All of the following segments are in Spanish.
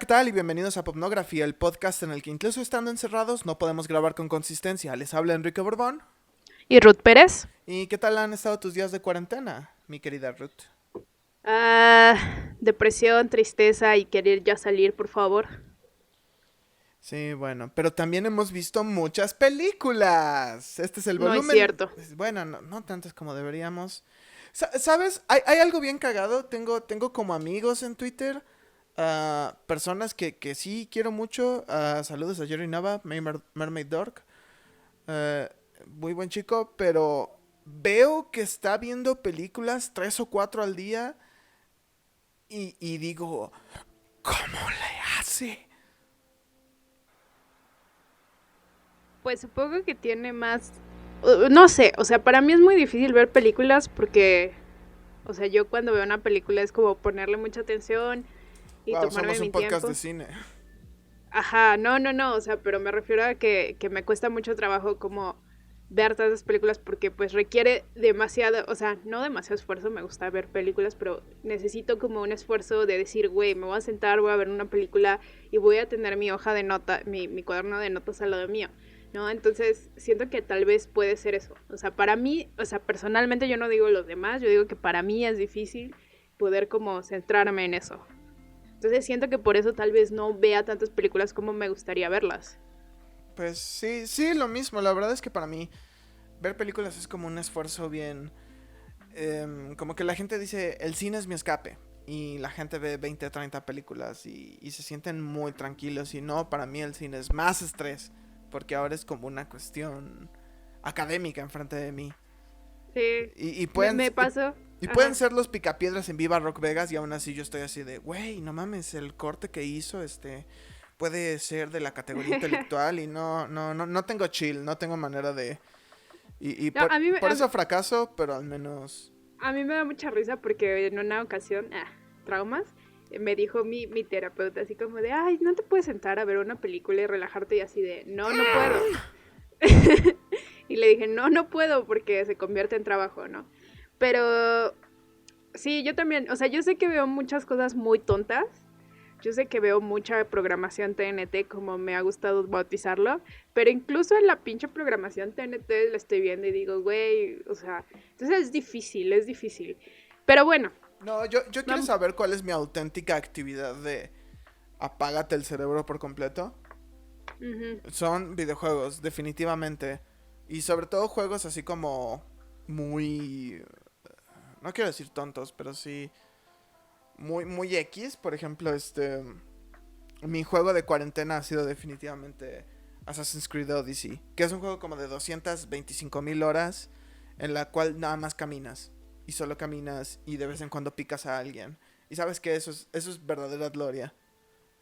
¿qué tal? Y bienvenidos a Popnografía, el podcast en el que incluso estando encerrados no podemos grabar con consistencia. Les habla Enrique Borbón. ¿Y Ruth Pérez? ¿Y qué tal han estado tus días de cuarentena, mi querida Ruth? Depresión, tristeza y querer ya salir, por favor. Sí, bueno, pero también hemos visto muchas películas. Este es el No es volumen. cierto. Bueno, no tantas como deberíamos. ¿Sabes? Hay algo bien cagado. Tengo como amigos en Twitter. Personas que sí quiero mucho. Saludos a Jerry Nava, Mermaid Dork. eh, Muy buen chico, pero veo que está viendo películas 3 o 4 al día y digo, ¿cómo le hace? Pues supongo que tiene más... no sé, o sea, para mí es muy difícil ver películas porque, o sea, yo cuando veo una película es como ponerle mucha atención y Wow, tomarme somos un mi podcast de tiempo. cine. Ajá, no, o sea, pero me refiero a que me cuesta mucho trabajo como ver todas las películas porque pues requiere demasiado, o sea, no demasiado esfuerzo, me gusta ver películas, pero necesito como un esfuerzo de decir, güey, me voy a sentar, voy a ver una película y voy a tener mi hoja de nota, mi cuaderno de notas al lado mío, ¿no? Entonces siento que tal vez puede ser eso, o sea, para mí, o sea, personalmente yo no digo los demás, yo digo que para mí es difícil poder como centrarme en eso. Entonces siento que por eso tal vez no vea tantas películas como me gustaría verlas. Pues sí, lo mismo. La verdad es que para mí ver películas es como un esfuerzo bien... como que la gente dice, el cine es mi escape. Y la gente ve 20 o 30 películas y se sienten muy tranquilos. Y no, para mí el cine es más estrés. Porque ahora es como una cuestión académica enfrente de mí. Sí, Y me, pueden, me pasó. y pueden Ajá. ser los picapiedras en Viva Rock Vegas y aún así yo estoy así de, güey, no mames, el corte que hizo, puede ser de la categoría intelectual y no tengo chill, no tengo manera de... Y No, por eso fracaso, pero al menos... a mí me da mucha risa porque en una ocasión, traumas, me dijo mi terapeuta así como de, ay, no te puedes sentar a ver una película y relajarte y así de, no puedo. Y le dije, no puedo porque se convierte en trabajo, ¿no? Pero sí, yo también, o sea, yo sé que veo muchas cosas muy tontas. Yo sé que veo mucha programación TNT, como me ha gustado bautizarlo, pero incluso en la pinche programación TNT la estoy viendo y digo, güey, o sea, entonces es difícil, es difícil. Pero bueno, No, yo quiero vamos. saber cuál es mi auténtica actividad de apágate el cerebro por completo. Uh-huh. Son videojuegos, definitivamente. Y sobre todo juegos así como muy... No quiero decir tontos, pero sí muy X. Por ejemplo, mi juego de cuarentena ha sido definitivamente Assassin's Creed Odyssey, que es un juego como de 225,000 horas en la cual nada más caminas. Y solo caminas y de vez en cuando picas a alguien. Y sabes que eso es verdadera gloria.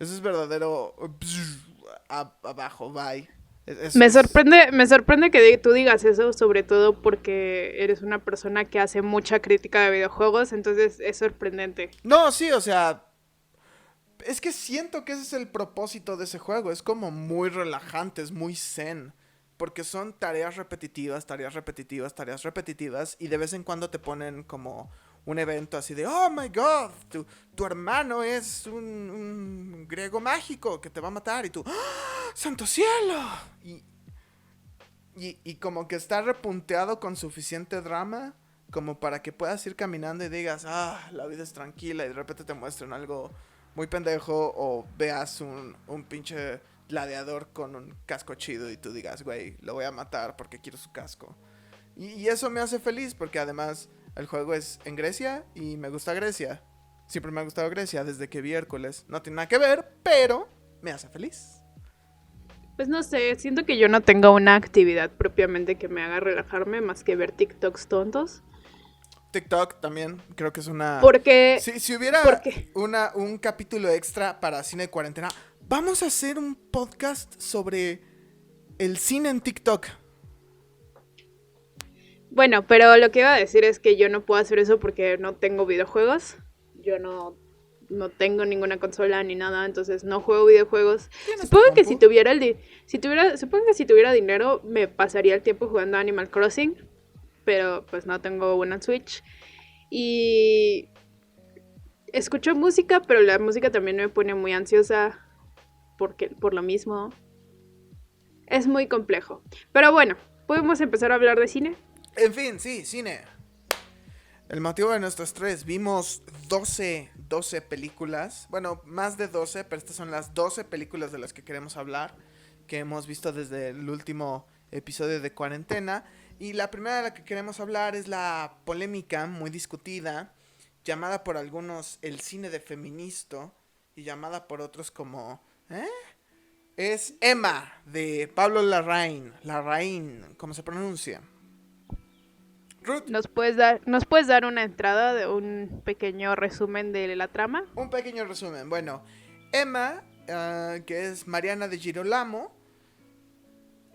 Eso es verdadero... Abajo, bye. Me sorprende que tú digas eso, sobre todo porque eres una persona que hace mucha crítica de videojuegos, entonces es sorprendente. No, sí, o sea... Es que siento que ese es el propósito de ese juego. Es como muy relajante, es muy zen. Porque son tareas repetitivas, tareas repetitivas, tareas repetitivas. Y de vez en cuando te ponen como un evento así de, oh my god, tu hermano es un griego mágico que te va a matar. Y tú, ¡oh, santo cielo! Y, y como que está repunteado con suficiente drama como para que puedas ir caminando y digas, la vida es tranquila y de repente te muestran algo muy pendejo o veas un pinche gladiador con un casco chido y tú digas, güey, lo voy a matar porque quiero su casco. Y eso me hace feliz porque además el juego es en Grecia y me gusta Grecia. Siempre me ha gustado Grecia desde que vi Hércules. No tiene nada que ver, pero me hace feliz. Pues no sé, siento que yo no tengo una actividad propiamente que me haga relajarme más que ver TikToks tontos. TikTok también, creo que es una... Porque, Si hubiera porque, un capítulo extra para cine de cuarentena, vamos a hacer un podcast sobre el cine en TikTok. bueno, pero lo que iba a decir es que yo no puedo hacer eso porque no tengo videojuegos. Yo no tengo ninguna consola ni nada, entonces no juego videojuegos. ¿Tienes tu Supongo que si compu? tuviera supongo que si tuviera dinero me pasaría el tiempo jugando Animal Crossing, pero pues no tengo una Switch. Y escucho música, pero la música también me pone muy ansiosa por lo mismo. Es muy complejo. Pero bueno, ¿podemos empezar a hablar de cine? En fin, sí, cine. El motivo de nuestro estrés, vimos 12 películas, bueno, más de 12, pero estas son las 12 películas de las que queremos hablar, que hemos visto desde el último episodio de cuarentena. Y la primera de la que queremos hablar es la polémica, muy discutida, llamada por algunos el cine de feministo, y llamada por otros como... Es Emma, de Pablo Larraín, como se pronuncia. Ruth, ¿Nos puedes dar una entrada de un pequeño resumen de la trama? un pequeño resumen. Bueno, Emma, que es Mariana de Girolamo,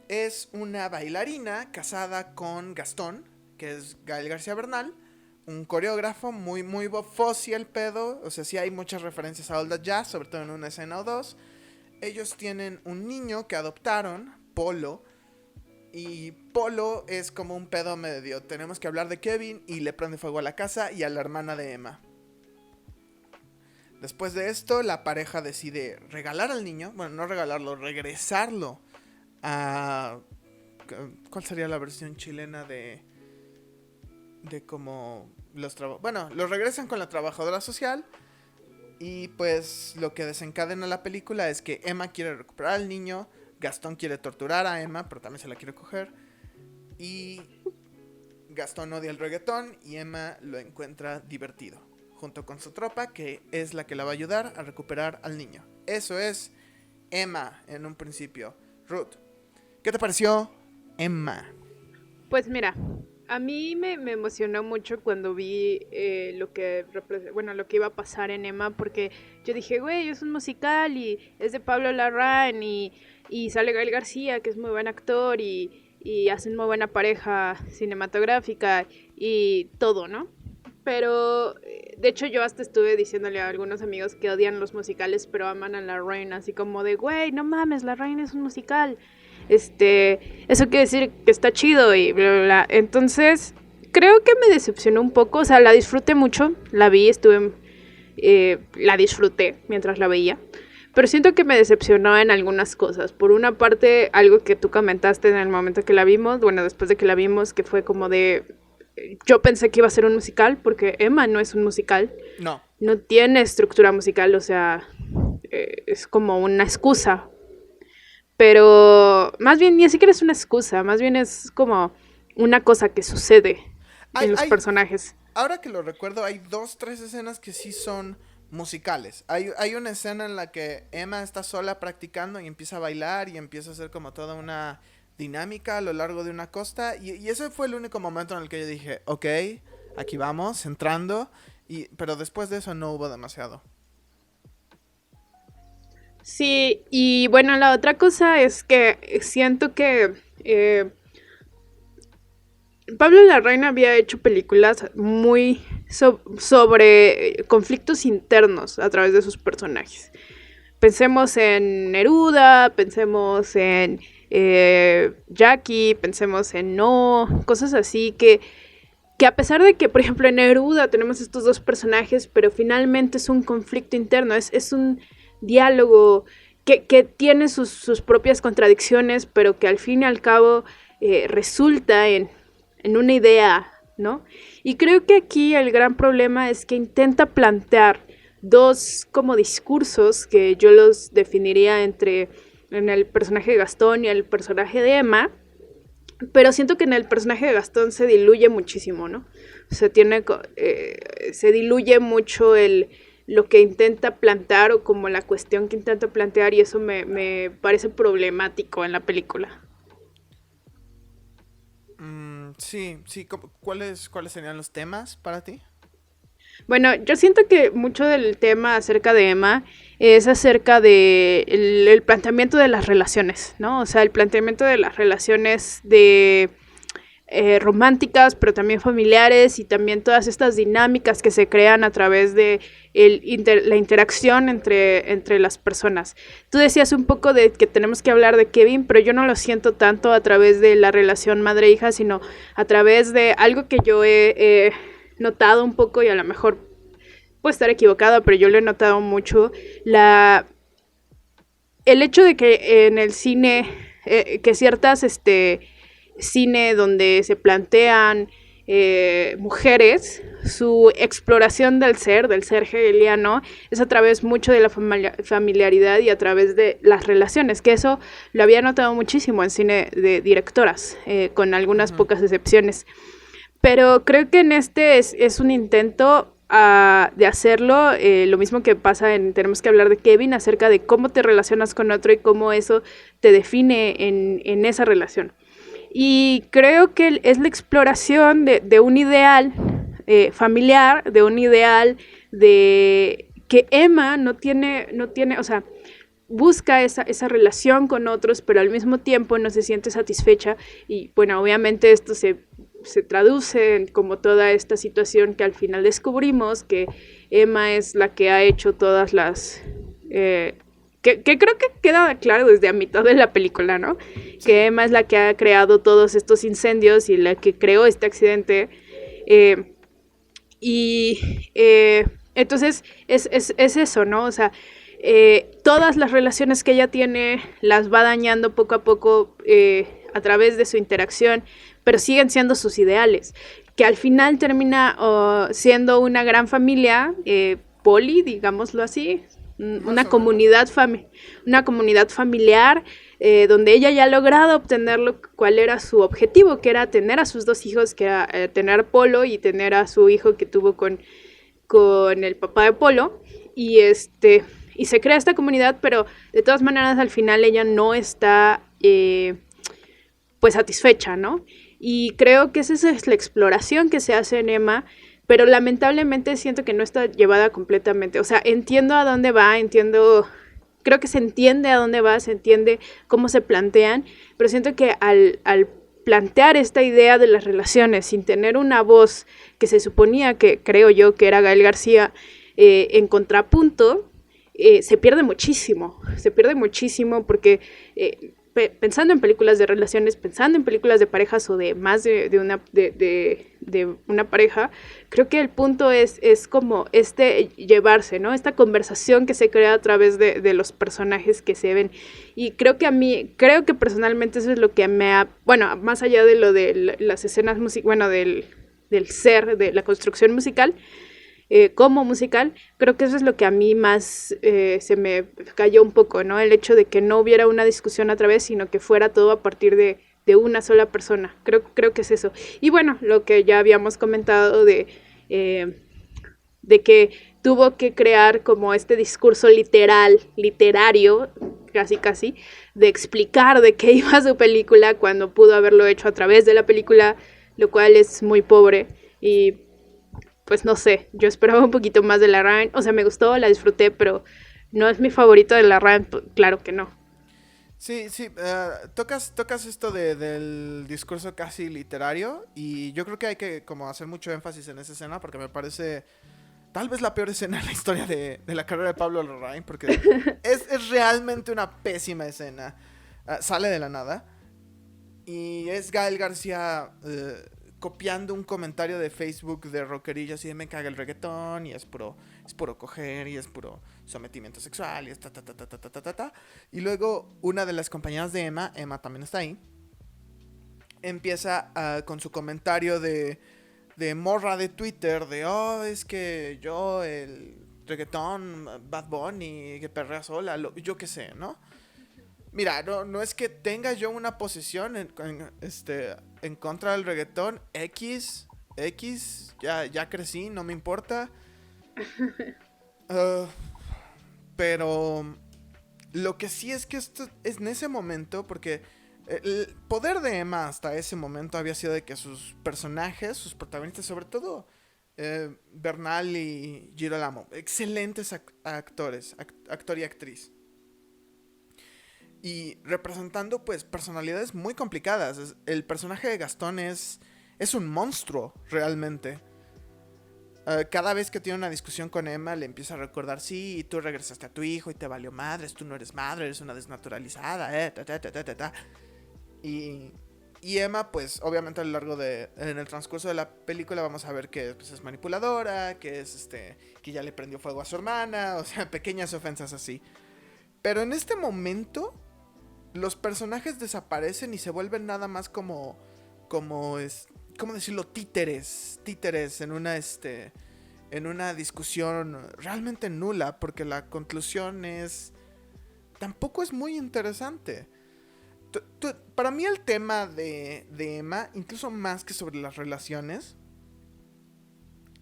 es una bailarina casada con Gastón, que es Gael García Bernal, un coreógrafo muy bofosi el pedo. O sea, sí hay muchas referencias a Old Jazz, sobre todo en una escena o dos. Ellos tienen un niño que adoptaron, Polo. Y Polo es como un pedo medio. Tenemos que hablar de Kevin y le prende fuego a la casa y a la hermana de Emma. Después de esto, la pareja decide regalar al niño. Bueno, no regalarlo, regresarlo a... ¿Cuál sería la versión chilena de como los bueno, lo regresan con la trabajadora social. Y pues lo que desencadena la película es que Emma quiere recuperar al niño, Gastón quiere torturar a Emma, pero también se la quiere coger. Y Gastón odia el reggaetón y Emma lo encuentra divertido, junto con su tropa, que es la que la va a ayudar a recuperar al niño. Eso es Emma en un principio. Ruth, ¿qué te pareció Emma? Pues mira, a mí me emocionó mucho cuando vi lo que iba a pasar en Emma, porque yo dije, güey, es un musical y es de Pablo Larraín y sale Gael García, que es muy buen actor y hacen muy buena pareja cinematográfica y todo, ¿no? Pero, de hecho, yo hasta estuve diciéndole a algunos amigos que odian los musicales, pero aman a Larraín, así como de, güey, no mames, Larraín es un musical. Eso quiere decir que está chido y bla, bla, bla. Entonces, creo que me decepcionó un poco, o sea, la disfruté mucho, la vi, la disfruté mientras la veía, pero siento que me decepcionó en algunas cosas. Por una parte, algo que tú comentaste en el momento que la vimos, bueno, después de que la vimos, que fue como de, yo pensé que iba a ser un musical, porque Emma no es un musical, no tiene estructura musical, o sea, es como una excusa. Pero más bien ni siquiera es una excusa, más bien es como una cosa que sucede en los personajes. Ahora que lo recuerdo, hay 2-3 escenas que sí son musicales. Hay una escena en la que Emma está sola practicando y empieza a bailar y empieza a hacer como toda una dinámica a lo largo de una costa. Y ese fue el único momento en el que yo dije, ok, aquí vamos, entrando. Pero después de eso no hubo demasiado. Sí, y bueno, la otra cosa es que siento que Pablo Larraín había hecho películas muy sobre conflictos internos a través de sus personajes. Pensemos en Neruda, pensemos en Jackie, pensemos en No, cosas así que a pesar de que, por ejemplo, en Neruda tenemos estos dos personajes, pero finalmente es un conflicto interno, es un diálogo que tiene sus propias contradicciones, pero que al fin y al cabo resulta en una idea, ¿no? Y creo que aquí el gran problema es que intenta plantear dos como discursos que yo los definiría en el personaje de Gastón y el personaje de Emma, pero siento que en el personaje de Gastón se diluye muchísimo, ¿no? O sea, se diluye mucho lo que intenta plantear o como la cuestión que intenta plantear, y eso me parece problemático en la película. Sí. ¿Cuáles serían los temas para ti? Bueno, yo siento que mucho del tema acerca de Emma es acerca de el planteamiento de las relaciones, ¿no? O sea, el planteamiento de las relaciones románticas, pero también familiares, y también todas estas dinámicas que se crean a través de la interacción entre las personas. Tú decías un poco de que tenemos que hablar de Kevin, pero yo no lo siento tanto a través de la relación madre-hija, sino a través de algo que yo he notado un poco, y a lo mejor puedo estar equivocada, pero yo lo he notado mucho, el hecho de que en el cine, que ciertas, cine donde se plantean mujeres, su exploración del ser hegeliano, es a través mucho de la familiaridad y a través de las relaciones, que eso lo había notado muchísimo en cine de directoras, con algunas pocas excepciones. Pero creo que en este es un intento de hacerlo, lo mismo que pasa tenemos que hablar de Kevin, acerca de cómo te relacionas con otro y cómo eso te define en esa relación. Y creo que es la exploración de un ideal familiar, de un ideal de que Emma no tiene, o sea, busca esa relación con otros, pero al mismo tiempo no se siente satisfecha. Y bueno, obviamente esto se traduce en como toda esta situación que al final descubrimos que Emma es la que ha hecho todas las... que creo que queda claro desde a mitad de la película, ¿no? Que Emma es la que ha creado todos estos incendios y la que creó este accidente. Entonces es eso, ¿no? O sea, todas las relaciones que ella tiene las va dañando poco a poco a través de su interacción, pero siguen siendo sus ideales, que al final termina siendo una gran familia, poli, digámoslo así, una comunidad familiar, donde ella ya ha logrado obtener cuál era su objetivo, que era tener a sus 2 hijos, que era tener a Polo y tener a su hijo que tuvo con el papá de Polo, y se crea esta comunidad, pero de todas maneras al final ella no está pues satisfecha, ¿no? Y creo que esa es la exploración que se hace en Emma, pero lamentablemente siento que no está llevada completamente. O sea, entiendo a dónde va, creo que se entiende a dónde va, se entiende cómo se plantean, pero siento que al plantear esta idea de las relaciones sin tener una voz que se suponía que, creo yo, que era Gael García, en contrapunto, se pierde muchísimo porque pensando en películas de relaciones, pensando en películas de parejas o de más de una pareja, creo que el punto es como llevarse, ¿no? Esta conversación que se crea a través de los personajes que se ven. Y creo que personalmente eso es lo que bueno, más allá de lo de las escenas del ser, de la construcción musical, como musical, creo que eso es lo que a mí más se me cayó un poco, ¿no? El hecho de que no hubiera una discusión a través, sino que fuera todo a partir de una sola persona. Creo que es eso. Y bueno, lo que ya habíamos comentado de que tuvo que crear como este discurso literario, casi, de explicar de qué iba su película cuando pudo haberlo hecho a través de la película, lo cual es muy pobre. Y pues no sé, yo esperaba un poquito más de la Larraín. O sea, me gustó, la disfruté, pero no es mi favorito de la Larraín, claro que no. Sí, tocas esto del discurso casi literario y yo creo que hay que como hacer mucho énfasis en esa escena porque me parece tal vez la peor escena en la historia de la carrera de Pablo Larraín porque es realmente una pésima escena. Sale de la nada y es Gael García copiando un comentario de Facebook de rockerillas y de me caga el reggaetón y es puro coger y es puro sometimiento sexual y es ta. Y luego una de las compañeras de Emma también está ahí, empieza con su comentario de morra de Twitter de es que yo el reggaetón, Bad Bunny, que perrea sola, yo qué sé, ¿no? Mira, no es que tenga yo una posición en contra del reggaetón. X, ya crecí, no me importa. Pero lo que sí es que esto es en ese momento, porque el poder de Emma hasta ese momento había sido de que sus personajes, sus protagonistas, sobre todo Bernal y Girolamo, excelentes actores, actor y actriz. Y representando pues personalidades muy complicadas. El personaje de Gastón es un monstruo realmente. Cada vez que tiene una discusión con Emma le empieza a recordar, sí, tú regresaste a tu hijo y te valió madres, tú no eres madre, eres una desnaturalizada, ta. Y Y Emma, pues, obviamente a lo largo en el transcurso de la película vamos a ver que pues, es manipuladora, que es que ya le prendió fuego a su hermana, o sea, pequeñas ofensas así. Pero en este momento, los personajes desaparecen y se vuelven nada más como ¿cómo decirlo? Títeres en una discusión realmente nula, porque la conclusión tampoco es muy interesante. Para mí el tema de Emma, incluso más que sobre las relaciones,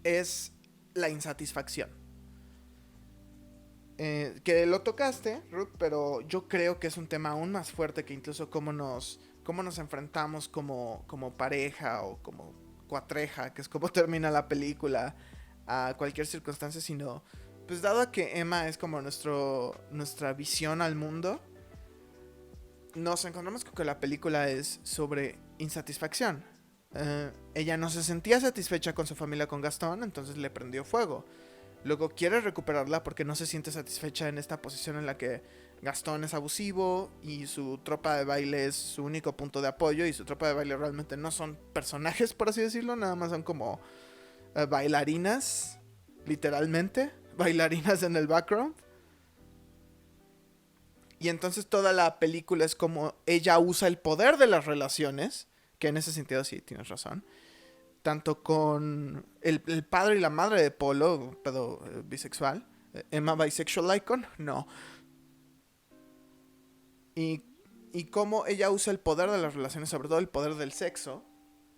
es la insatisfacción. Que lo tocaste, Ruth, pero yo creo que es un tema aún más fuerte que incluso cómo nos enfrentamos como pareja o como cuatreja, que es como termina la película, a cualquier circunstancia, sino, pues dado a que Emma es como nuestra visión al mundo, nos encontramos con que la película es sobre insatisfacción. Ella no se sentía satisfecha con su familia con Gastón, entonces le prendió fuego. Luego quiere recuperarla porque no se siente satisfecha en esta posición en la que Gastón es abusivo y su tropa de baile es su único punto de apoyo, y su tropa de baile realmente no son personajes, por así decirlo, nada más son como bailarinas, literalmente, bailarinas en el background. Y entonces toda la película es como ella usa el poder de las relaciones, que en ese sentido sí tienes razón, tanto con el padre y la madre de Polo, pero bisexual. Emma Bisexual Icon, no. Y cómo ella usa el poder de las relaciones, sobre todo el poder del sexo,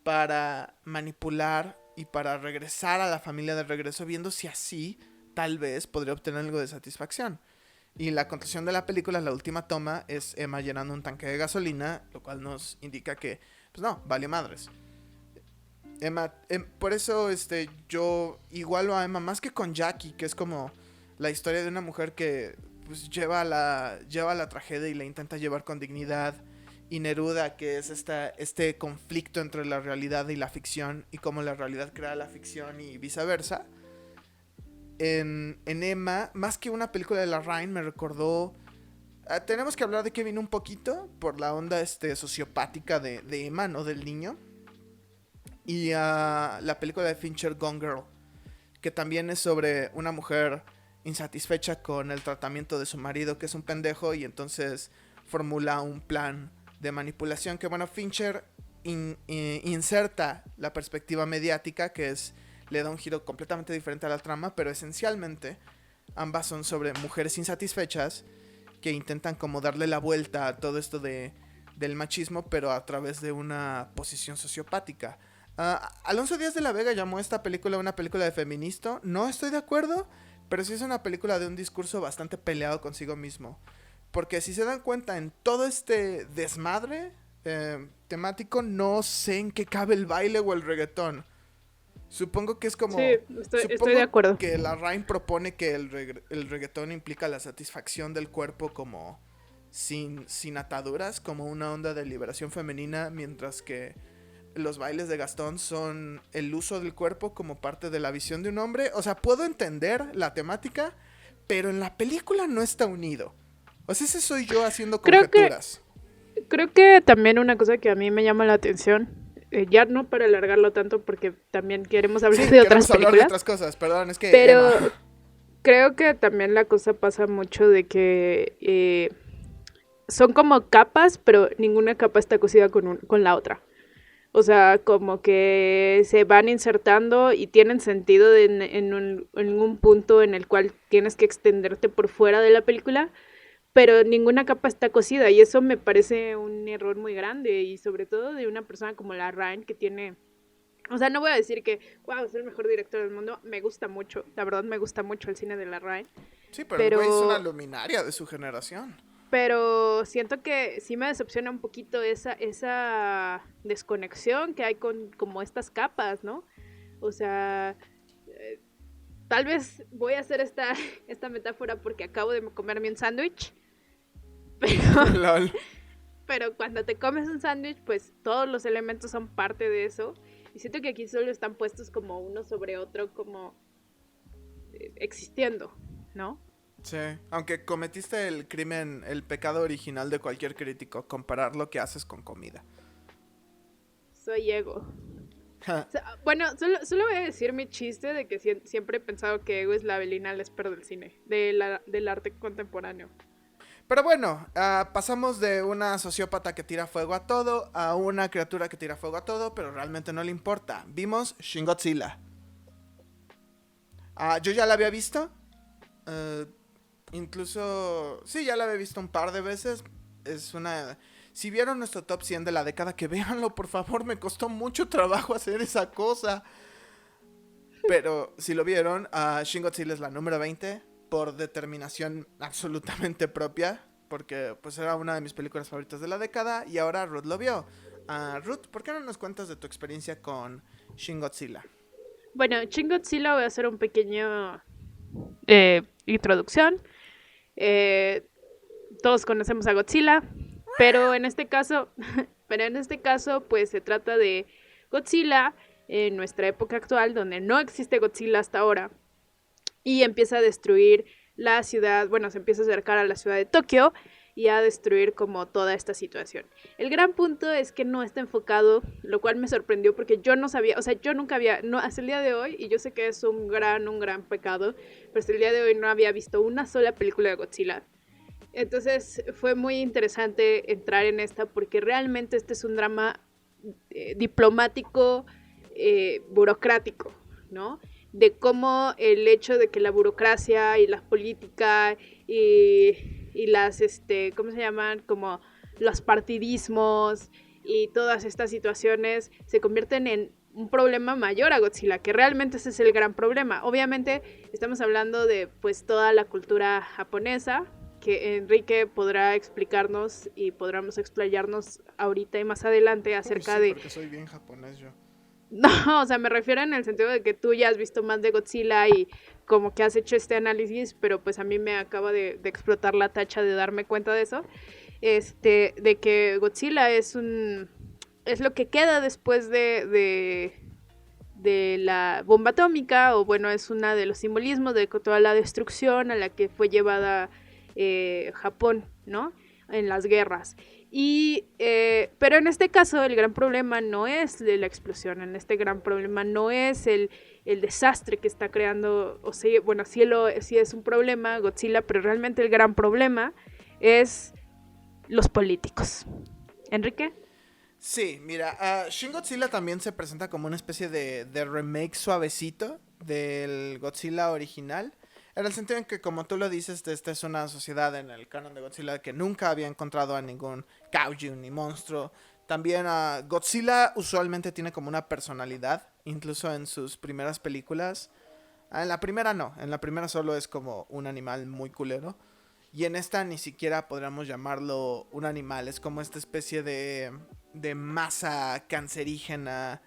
para manipular y para regresar a la familia de regreso, viendo si así tal vez podría obtener algo de satisfacción. Y la conclusión de la película, la última toma, es Emma llenando un tanque de gasolina, lo cual nos indica que, pues no, vale madres. Emma, por eso yo igualo a Emma más que con Jackie, que es como la historia de una mujer que pues lleva la tragedia y la intenta llevar con dignidad, y Neruda, que es este conflicto entre la realidad y la ficción, y cómo la realidad crea la ficción y viceversa. En Emma, más que una película de la Ryan, me recordó... tenemos que hablar de Kevin un poquito por la onda sociopática de Emma, ¿no? Del niño. Y la película de Fincher, Gone Girl, que también es sobre una mujer insatisfecha con el tratamiento de su marido, que es un pendejo, y entonces formula un plan de manipulación que, bueno, Fincher inserta la perspectiva mediática, que le da un giro completamente diferente a la trama, pero esencialmente ambas son sobre mujeres insatisfechas que intentan como darle la vuelta a todo esto del machismo, pero a través de una posición sociopática. Alonso Díaz de la Vega llamó esta película una película de feminista. No estoy de acuerdo, pero sí es una película de un discurso bastante peleado consigo mismo. Porque si se dan cuenta, en todo este desmadre temático, no sé en qué cabe el baile o el reggaetón. Supongo que es como... Sí, estoy de acuerdo. Que la Ryan propone que el reggaetón implica la satisfacción del cuerpo como sin ataduras, como una onda de liberación femenina, mientras que los bailes de Gastón son el uso del cuerpo como parte de la visión de un hombre. O sea, puedo entender la temática, pero en la película no está unido. O sea, ese soy yo haciendo conjeturas. Creo que también una cosa que a mí me llama la atención, ya no para alargarlo tanto porque también queremos hablar de otras películas. Hablar de otras cosas, perdón, es que... Pero creo que también la cosa pasa mucho de que son como capas, pero ninguna capa está cosida con la otra. O sea, como que se van insertando y tienen sentido en un punto en el cual tienes que extenderte por fuera de la película, pero ninguna capa está cosida, y eso me parece un error muy grande, y sobre todo de una persona como la Ryan, que tiene... O sea, no voy a decir que, wow, es el mejor director del mundo. Me gusta mucho, la verdad me gusta mucho el cine de la Ryan. Sí, pero el güey es una luminaria de su generación. Pero siento que sí me decepciona un poquito esa desconexión que hay con como estas capas, ¿no? O sea, tal vez voy a hacer esta metáfora porque acabo de comerme un sándwich. Pero cuando te comes un sándwich, pues todos los elementos son parte de eso. Y siento que aquí solo están puestos como uno sobre otro, como existiendo, ¿no? Sí, aunque cometiste el crimen, el pecado original de cualquier crítico, comparar lo que haces con comida. Soy ego. O sea, bueno, solo voy a decir mi chiste de que siempre he pensado que Ego es la Avelina Lesper del cine, del arte contemporáneo. Pero bueno, pasamos de una sociópata que tira fuego a todo a una criatura que tira fuego a todo, pero realmente no le importa. Vimos Shin Godzilla. Yo ya la había visto. Incluso... Sí, ya la había visto un par de veces. Es una... Si vieron nuestro top 100 de la década, que véanlo, por favor. Me costó mucho trabajo hacer esa cosa. Pero si lo vieron, Shin Godzilla es la número 20 por determinación absolutamente propia. Porque pues era una de mis películas favoritas de la década. Y ahora Ruth lo vio. Ruth, ¿por qué no nos cuentas de tu experiencia con Shin Godzilla? Bueno, Shin Godzilla voy a hacer un pequeño introducción. Todos conocemos a Godzilla, pero en este caso, pues se trata de Godzilla en nuestra época actual, donde no existe Godzilla hasta ahora, y empieza a destruir la ciudad, bueno, se empieza a acercar a la ciudad de Tokio y a destruir como toda esta situación. El gran punto es que no está enfocado, lo cual me sorprendió porque yo no sabía, o sea, yo nunca había, no, hasta el día de hoy, y yo sé que es un gran pecado, pero hasta el día de hoy no había visto una sola película de Godzilla. Entonces fue muy interesante entrar en esta porque realmente este es un drama diplomático, burocrático, ¿no? De cómo el hecho de que la burocracia y la política y las, ¿cómo se llaman? Como los partidismos y todas estas situaciones se convierten en un problema mayor a Godzilla, que realmente ese es el gran problema. Obviamente estamos hablando de pues toda la cultura japonesa, que Enrique podrá explicarnos y podremos explayarnos ahorita y más adelante acerca Uy, sí, de... porque soy bien japonés yo. No, o sea, me refiero en el sentido de que tú ya has visto más de Godzilla y como que has hecho este análisis, pero pues a mí me acaba de explotar la tacha de darme cuenta de eso, de que Godzilla es lo que queda después de la bomba atómica, o bueno, es uno de los simbolismos de toda la destrucción a la que fue llevada Japón, ¿no? En las guerras. Pero en este caso el gran problema no es de la explosión, en este gran problema no es el desastre que está creando, o sea, bueno, sí es un problema Godzilla, pero realmente el gran problema es los políticos. ¿Enrique? Sí, mira, Shin Godzilla también se presenta como una especie de remake suavecito del Godzilla original. En el sentido en que, como tú lo dices, esta es una sociedad en el canon de Godzilla que nunca había encontrado a ningún kaiju ni monstruo. También Godzilla usualmente tiene como una personalidad, incluso en sus primeras películas. En la primera no, en la primera solo es como un animal muy culero. Y en esta ni siquiera podríamos llamarlo un animal, es como esta especie de masa cancerígena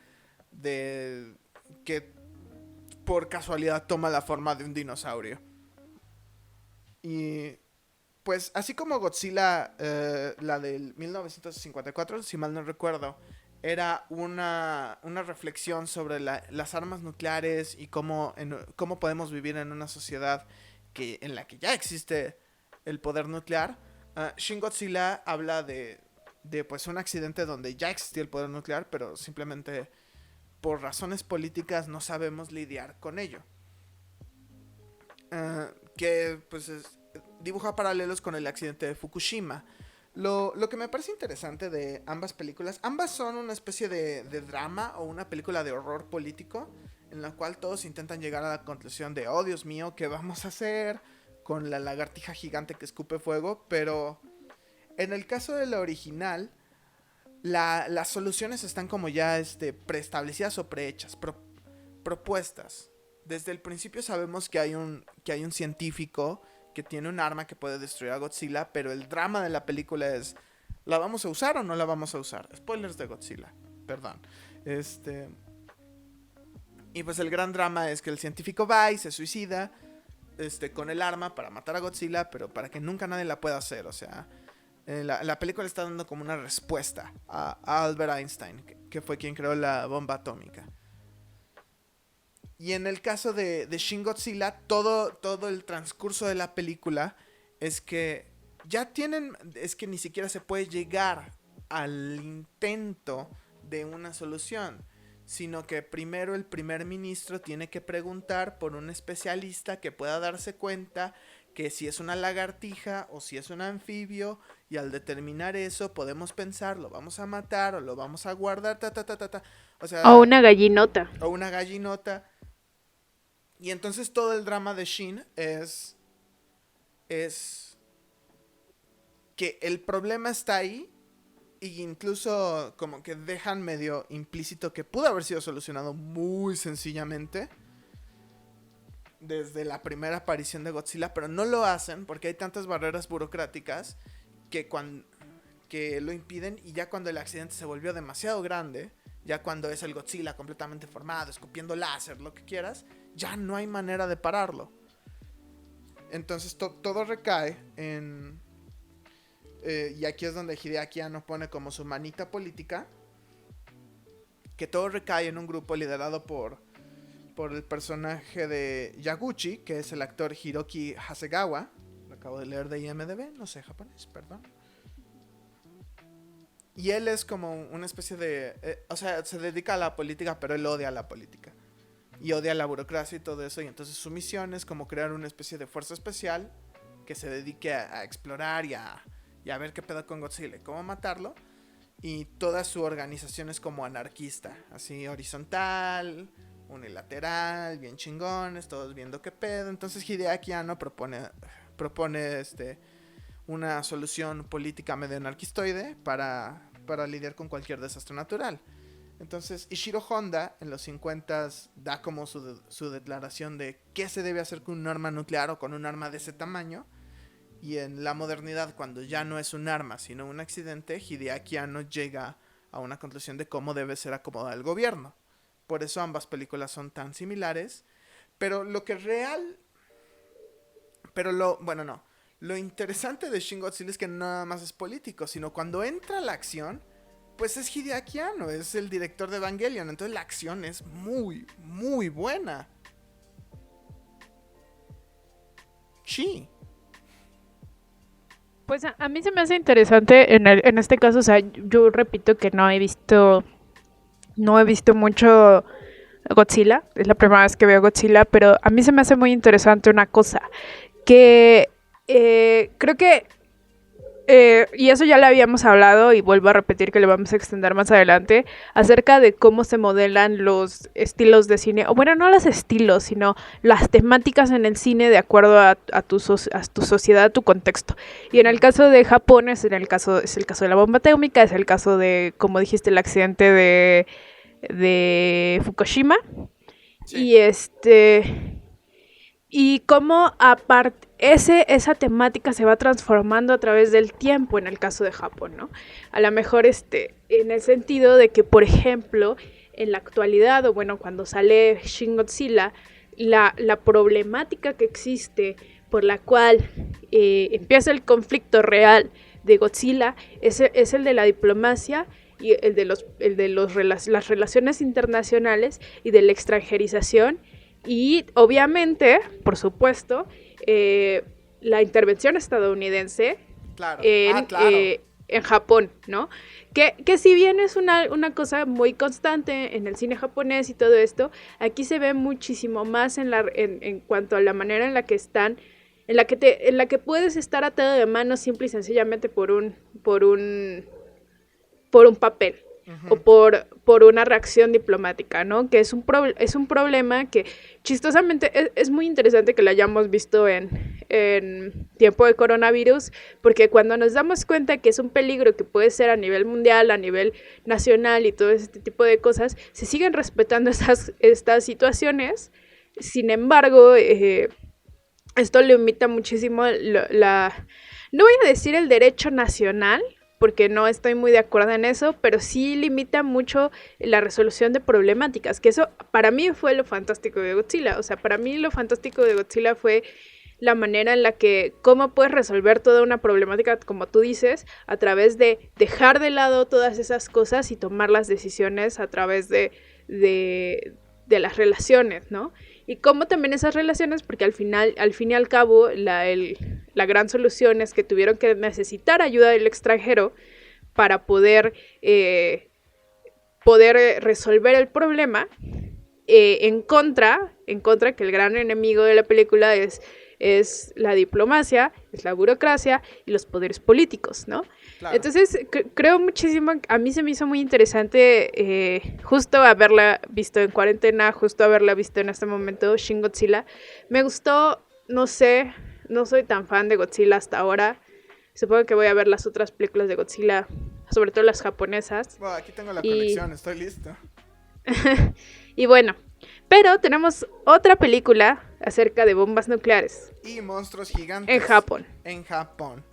de que por casualidad toma la forma de un dinosaurio. Y pues así como Godzilla, la del 1954, si mal no recuerdo, era una reflexión sobre las armas nucleares y cómo podemos vivir en una sociedad en la que ya existe el poder nuclear. Shin Godzilla habla de pues un accidente donde ya existía el poder nuclear, pero simplemente por razones políticas no sabemos lidiar con ello. Que pues dibuja paralelos con el accidente de Fukushima. Lo que me parece interesante de ambas películas, ambas son una especie de drama o una película de horror político en la cual todos intentan llegar a la conclusión de, oh Dios mío, ¿qué vamos a hacer con la lagartija gigante que escupe fuego? Pero en el caso de la original, las soluciones están como ya preestablecidas o prehechas, propuestas. Desde el principio sabemos que hay un científico que tiene un arma que puede destruir a Godzilla, pero el drama de la película es, ¿la vamos a usar o no la vamos a usar? Spoilers de Godzilla, perdón. Y pues el gran drama es que el científico va y se suicida con el arma para matar a Godzilla, pero para que nunca nadie la pueda hacer. O sea, la película está dando como una respuesta a Albert Einstein, que fue quien creó la bomba atómica. Y en el caso de Shin Godzilla, todo el transcurso de la película es que es que ni siquiera se puede llegar al intento de una solución, sino que primero el primer ministro tiene que preguntar por un especialista que pueda darse cuenta que si es una lagartija o si es un anfibio, y al determinar eso podemos pensar, lo vamos a matar o lo vamos a guardar, o O sea, una gallinota. o una gallinota. Y entonces todo el drama de Shin es que el problema está ahí, y incluso como que dejan medio implícito que pudo haber sido solucionado muy sencillamente desde la primera aparición de Godzilla, pero no lo hacen porque hay tantas barreras burocráticas que lo impiden, y ya cuando el accidente se volvió demasiado grande, ya cuando es el Godzilla completamente formado, escupiendo láser, lo que quieras, ya no hay manera de pararlo. Entonces todo recae en... y aquí es donde Hideaki Anno pone como su manita política, que todo recae en un grupo liderado por el personaje de Yaguchi, que es el actor Hiroki Hasegawa. Lo acabo de leer de IMDb, no sé japonés, perdón. Y él es como una especie de... o sea, se dedica a la política, pero él odia la política. Y odia la burocracia y todo eso. Y entonces su misión es como crear una especie de fuerza especial que se dedique a explorar y a ver qué pedo con Godzilla y cómo matarlo. Y toda su organización es como anarquista, así horizontal, unilateral, bien chingones, todos viendo qué pedo. Entonces Hideaki Anno propone una solución política medio anarquistoide para lidiar con cualquier desastre natural. Entonces Ishiro Honda en los 50 da como su declaración de qué se debe hacer con un arma nuclear o con un arma de ese tamaño. Y en la modernidad, cuando ya no es un arma sino un accidente, Hideaki Anno llega a una conclusión de cómo debe ser acomodado el gobierno. Por eso ambas películas son tan similares. Pero lo interesante de Shin Godzilla es que no nada más es político, sino cuando entra la acción, pues es Hideaki Anno, es el director de Evangelion. Entonces la acción es muy, muy buena. Sí. Pues a mí se me hace interesante en este caso, o sea, yo repito que no he visto mucho Godzilla, es la primera vez que veo Godzilla, pero a mí se me hace muy interesante una cosa, que creo que, y eso ya lo habíamos hablado y vuelvo a repetir que lo vamos a extender más adelante, acerca de cómo se modelan los estilos de cine, o bueno, no los estilos, sino las temáticas en el cine de acuerdo a tu sociedad, a tu contexto. Y en el caso de Japón es el caso de la bomba atómica, es el caso de, como dijiste, el accidente de Fukushima. Sí. Y cómo esa temática se va transformando a través del tiempo en el caso de Japón, ¿no? A lo mejor en el sentido de que, por ejemplo, en la actualidad, o bueno, cuando sale Shin Godzilla, la problemática que existe por la cual empieza el conflicto real de Godzilla es el de la diplomacia y el de las relaciones internacionales y de la extranjerización. Y obviamente, por supuesto, la intervención estadounidense claro. En Japón, ¿no? Que si bien es una cosa muy constante en el cine japonés y todo esto, aquí se ve muchísimo más en cuanto a la manera en la que están, en la que puedes estar atado de manos simple y sencillamente por un papel. Uh-huh. O por una reacción diplomática, ¿no? Que es un problema que chistosamente es muy interesante que lo hayamos visto en tiempo de coronavirus, porque cuando nos damos cuenta que es un peligro que puede ser a nivel mundial, a nivel nacional y todo este tipo de cosas, se siguen respetando estas situaciones. Sin embargo, esto limita muchísimo no voy a decir el derecho nacional, porque no estoy muy de acuerdo en eso, pero sí limita mucho la resolución de problemáticas, que eso para mí fue lo fantástico de Godzilla. O sea, para mí lo fantástico de Godzilla fue la manera en la que cómo puedes resolver toda una problemática, como tú dices, a través de dejar de lado todas esas cosas y tomar las decisiones a través de las relaciones, ¿no? Y cómo también esas relaciones, porque al fin y al cabo, la gran solución es que tuvieron que necesitar ayuda del extranjero para poder poder resolver el problema en contra, que el gran enemigo de la película es la diplomacia, es la burocracia y los poderes políticos, ¿no? Claro. Entonces, creo muchísimo, a mí se me hizo muy interesante justo haberla visto en cuarentena, justo haberla visto en este momento, Shin Godzilla. Me gustó, no sé, no soy tan fan de Godzilla hasta ahora. Supongo que voy a ver las otras películas de Godzilla, sobre todo las japonesas. Bueno, aquí tengo la conexión, estoy listo. Y bueno, pero tenemos otra película acerca de bombas nucleares. Y monstruos gigantes. En Japón. En Japón.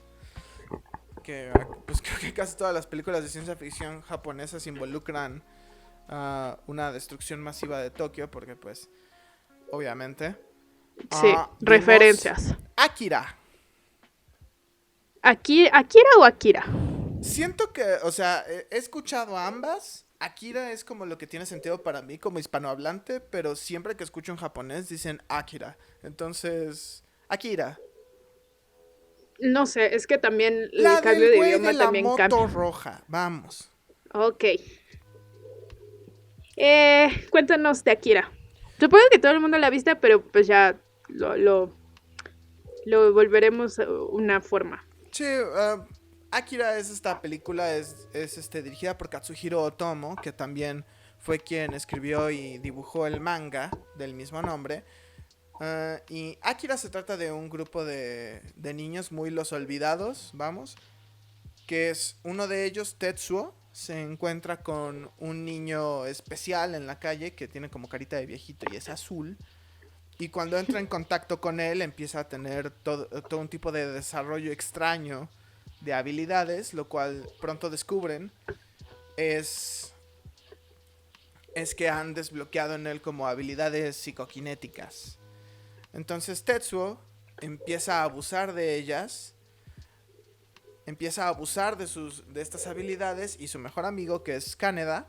Que pues creo que casi todas las películas de ciencia ficción japonesas involucran una destrucción masiva de Tokio, porque pues, obviamente. Sí, referencias. Akira. ¿Akira o Akira? Siento que, o sea, he escuchado ambas. Akira es como lo que tiene sentido para mí como hispanohablante, pero siempre que escucho en japonés dicen Akira. Entonces, Akira. No sé, es que también el cambio de idioma también cambia. La moto roja, vamos. Ok. Cuéntanos de Akira. Supongo que todo el mundo la ha visto, pero pues ya lo volveremos a una forma. Sí, Akira es esta película, es dirigida por Katsuhiro Otomo, que también fue quien escribió y dibujó el manga del mismo nombre. Y Akira se trata de un grupo de niños muy los olvidados, vamos, que es uno de ellos, Tetsuo, se encuentra con un niño especial en la calle que tiene como carita de viejito y es azul. Y cuando entra en contacto con él empieza a tener todo un tipo de desarrollo extraño de habilidades, lo cual pronto descubren es que han desbloqueado en él como habilidades psicoquinéticas. Entonces Tetsuo empieza a abusar de ellas, empieza a abusar de estas habilidades, y su mejor amigo, que es Kaneda,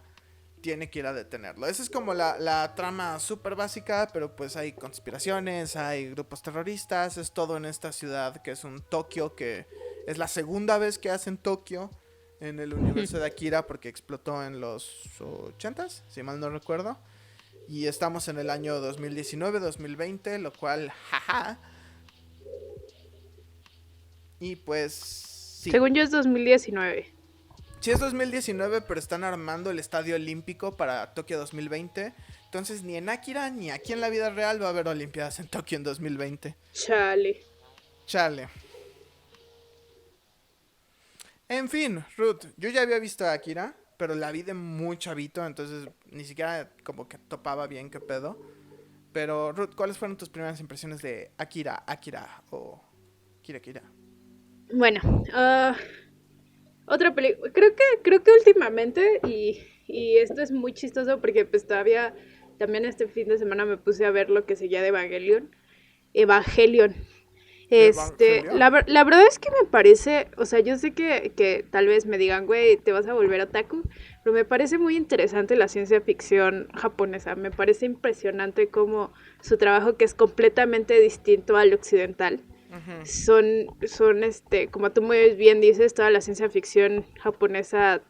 tiene que ir a detenerlo. Esa es como la trama súper básica, pero pues hay conspiraciones, hay grupos terroristas, es todo en esta ciudad que es un Tokio, que es la segunda vez que hacen Tokio en el universo de Akira, porque explotó en los 80s, si mal no recuerdo. Y estamos en el año 2019-2020, lo cual, jaja. Y pues, sí. Según yo es 2019. Sí es 2019, pero están armando el Estadio Olímpico para Tokio 2020. Entonces ni en Akira ni aquí en la vida real va a haber Olimpiadas en Tokio en 2020. Chale. En fin, Ruth, yo ya había visto a Akira, pero la vi de muy chavito, entonces ni siquiera como que topaba bien qué pedo. Pero Ruth, ¿cuáles fueron tus primeras impresiones de Akira o Kira? Bueno, otra película. Creo que últimamente, y esto es muy chistoso porque pues todavía también este fin de semana me puse a ver lo que seguía de Evangelion. La verdad es que me parece, o sea, yo sé que tal vez me digan, güey, te vas a volver otaku, pero me parece muy interesante la ciencia ficción japonesa. Me parece impresionante como su trabajo, que es completamente distinto al occidental. Uh-huh. Son como tú muy bien dices, toda la ciencia ficción japonesa,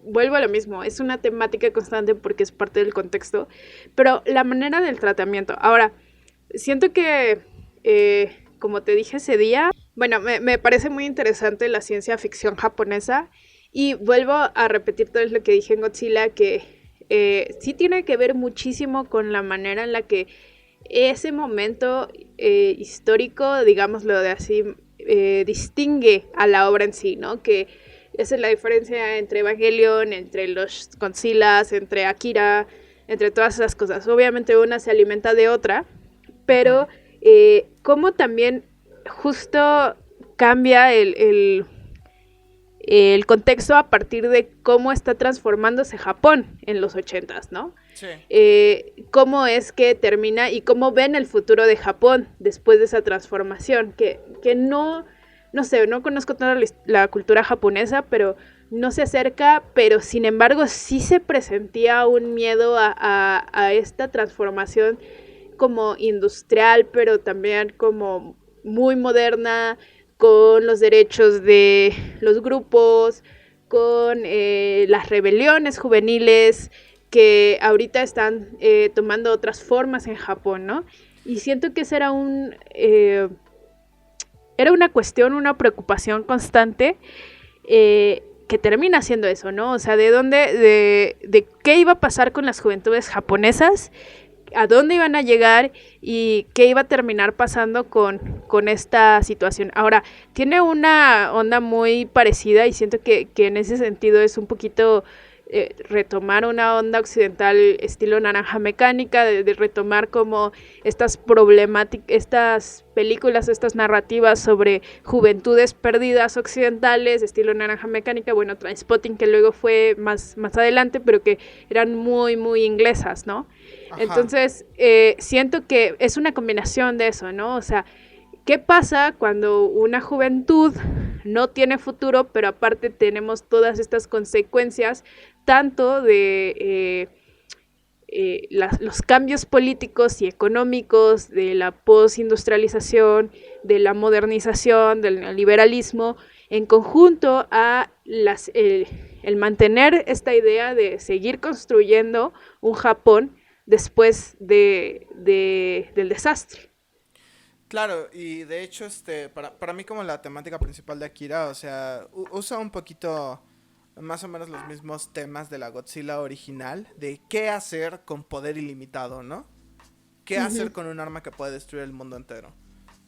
vuelvo a lo mismo, es una temática constante porque es parte del contexto, pero la manera del tratamiento. Ahora, siento que, como te dije ese día, bueno, me parece muy interesante la ciencia ficción japonesa, y vuelvo a repetir todo lo que dije en Godzilla, que sí tiene que ver muchísimo con la manera en la que ese momento histórico, digámoslo de así, distingue a la obra en sí, ¿no? Que esa es la diferencia entre Evangelion, entre los Godzillas, entre Akira, entre todas esas cosas. Obviamente una se alimenta de otra, pero cómo también justo cambia el contexto a partir de cómo está transformándose Japón en los 80s, ¿no? Sí. Cómo es que termina y cómo ven el futuro de Japón después de esa transformación, que no sé, no conozco toda la cultura japonesa, pero no se acerca, pero sin embargo sí se presentía un miedo a esta transformación como industrial, pero también como muy moderna, con los derechos de los grupos, con las rebeliones juveniles que ahorita están tomando otras formas en Japón, ¿no? Y siento que ese era era una cuestión, una preocupación constante que termina siendo eso, ¿no? O sea, de qué iba a pasar con las juventudes japonesas, a dónde iban a llegar y qué iba a terminar pasando con esta situación. Ahora, tiene una onda muy parecida y siento que en ese sentido es un poquito retomar una onda occidental estilo Naranja Mecánica, de retomar como estas problemáticas, estas películas, estas narrativas sobre juventudes perdidas occidentales, estilo Naranja Mecánica, bueno, Trainspotting, que luego fue más adelante, pero que eran muy, muy inglesas, ¿no? Ajá. Entonces, siento que es una combinación de eso, ¿no? O sea, ¿qué pasa cuando una juventud no tiene futuro, pero aparte tenemos todas estas consecuencias, tanto de los cambios políticos y económicos, de la postindustrialización, de la modernización, del liberalismo, en conjunto a el mantener esta idea de seguir construyendo un Japón después del desastre? Claro, y de hecho, para mí como la temática principal de Akira, o sea, usa un poquito más o menos los mismos temas de la Godzilla original, de qué hacer con poder ilimitado, ¿no? ¿Qué hacer con un arma que puede destruir el mundo entero?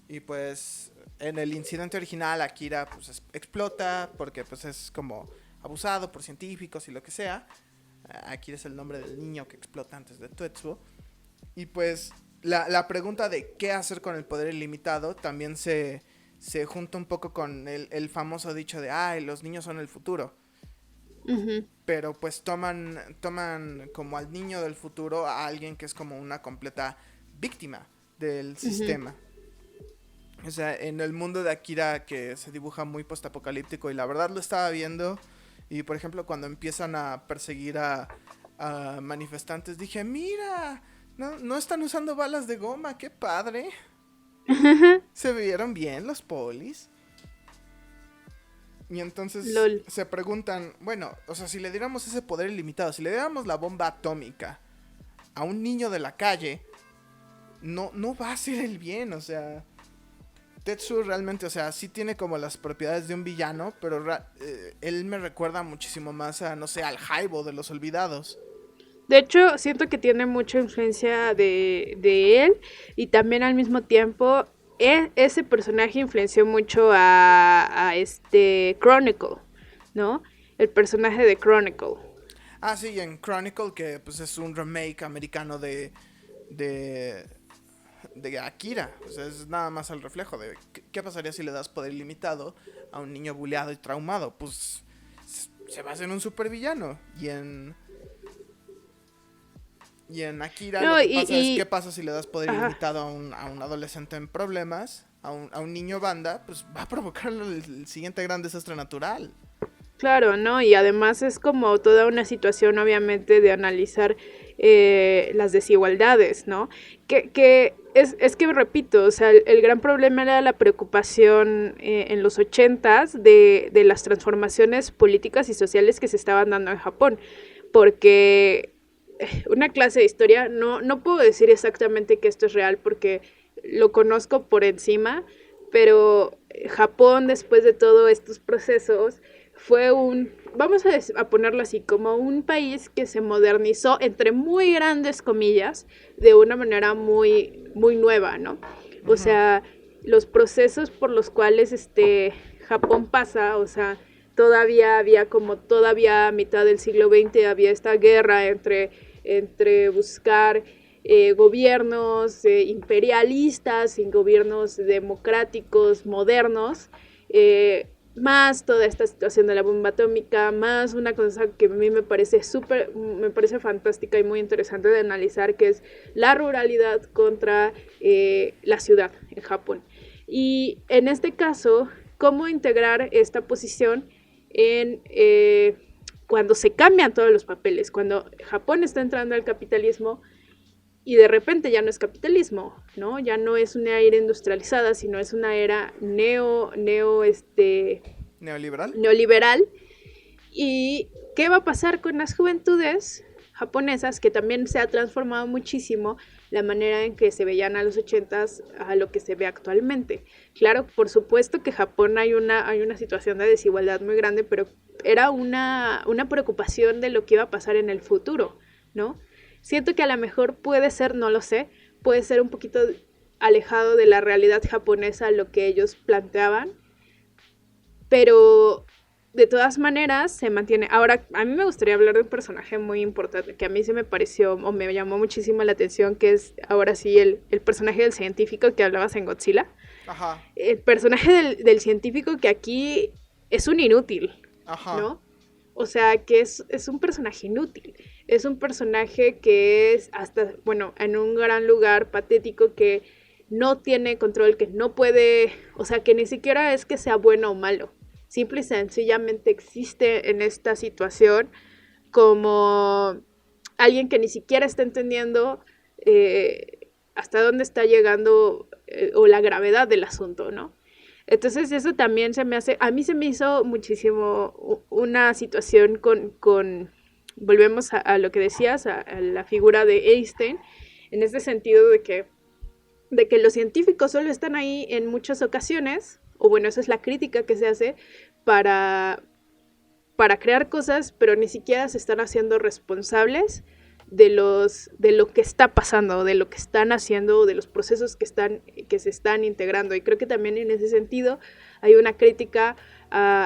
Y pues, en el incidente original, Akira pues explota porque pues es como abusado por científicos y lo que sea. Akira es el nombre del niño que explota antes de Tetsuo. Y pues la pregunta de qué hacer con el poder ilimitado también se junta un poco con el famoso dicho de ay, los niños son el futuro. Pero pues toman como al niño del futuro a alguien que es como una completa víctima del sistema. O sea, en el mundo de Akira, que se dibuja muy postapocalíptico, y la verdad lo estaba viendo, y por ejemplo cuando empiezan a perseguir a manifestantes, dije, mira, no están usando balas de goma, qué padre. Se vieron bien los polis. Y entonces se preguntan, bueno, o sea, si le diéramos ese poder ilimitado, si le diéramos la bomba atómica a un niño de la calle, no va a ser el bien, o sea, Tetsuo realmente, o sea, sí tiene como las propiedades de un villano, pero él me recuerda muchísimo más a, no sé, al Haibo de Los Olvidados. De hecho, siento que tiene mucha influencia de él, y también al mismo tiempo ese personaje influenció mucho a Chronicle, ¿no? El personaje de Chronicle. Ah, sí, en Chronicle, que pues es un remake americano de Akira. O sea, es nada más el reflejo de qué pasaría si le das poder ilimitado a un niño buleado y traumado. Pues se basa en un supervillano. Y en Akira lo que pasa es qué pasa si le das poder ilimitado a un adolescente en problemas, a un niño banda, pues va a provocar el siguiente gran desastre natural. Claro, ¿no? Y además es como toda una situación, obviamente, de analizar las desigualdades, ¿no? Que es que, repito, o sea, el gran problema era la preocupación en los 80s de las transformaciones políticas y sociales que se estaban dando en Japón, porque una clase de historia, no puedo decir exactamente que esto es real porque lo conozco por encima, pero Japón, después de todos estos procesos, fue vamos a ponerlo así, como un país que se modernizó, entre muy grandes comillas, de una manera muy, muy nueva, ¿no? O sea, los procesos por los cuales Japón pasa, o sea, todavía a mitad del siglo XX había esta guerra entre buscar gobiernos imperialistas y gobiernos democráticos modernos, más toda esta situación de la bomba atómica, más una cosa que a mí me parece fantástica y muy interesante de analizar, que es la ruralidad contra la ciudad en Japón. Y en este caso, cómo integrar esta posición en cuando se cambian todos los papeles, cuando Japón está entrando al capitalismo y de repente ya no es capitalismo, ¿no? Ya no es una era industrializada, sino es una era neoliberal. ¿Y qué va a pasar con las juventudes japonesas? Que también se ha transformado muchísimo la manera en que se veían a los 80s a lo que se ve actualmente. Claro, por supuesto que Japón hay una situación de desigualdad muy grande, pero era una preocupación de lo que iba a pasar en el futuro, ¿no? Siento que a lo mejor puede ser, no lo sé, puede ser un poquito alejado de la realidad japonesa lo que ellos planteaban, pero de todas maneras se mantiene. Ahora, a mí me gustaría hablar de un personaje muy importante que a mí se me pareció o me llamó muchísimo la atención, que es ahora sí el personaje del científico que hablabas en Godzilla. Ajá. El personaje del científico que aquí es un inútil, Ajá. ¿no? O sea, que es un personaje inútil. Es un personaje que es hasta, bueno, en un gran lugar patético que no tiene control, que no puede, o sea, que ni siquiera es que sea bueno o malo. Simple y sencillamente existe en esta situación como alguien que ni siquiera está entendiendo hasta dónde está llegando o la gravedad del asunto, ¿no? Entonces eso también se me hace, a mí se me hizo muchísimo una situación volvemos a lo que decías, a la figura de Einstein, en ese sentido de que los científicos solo están ahí en muchas ocasiones, o bueno, esa es la crítica que se hace para, para crear cosas, pero ni siquiera se están haciendo responsables de lo que está pasando, de lo que están haciendo, de los procesos que se están integrando. Y creo que también en ese sentido hay una crítica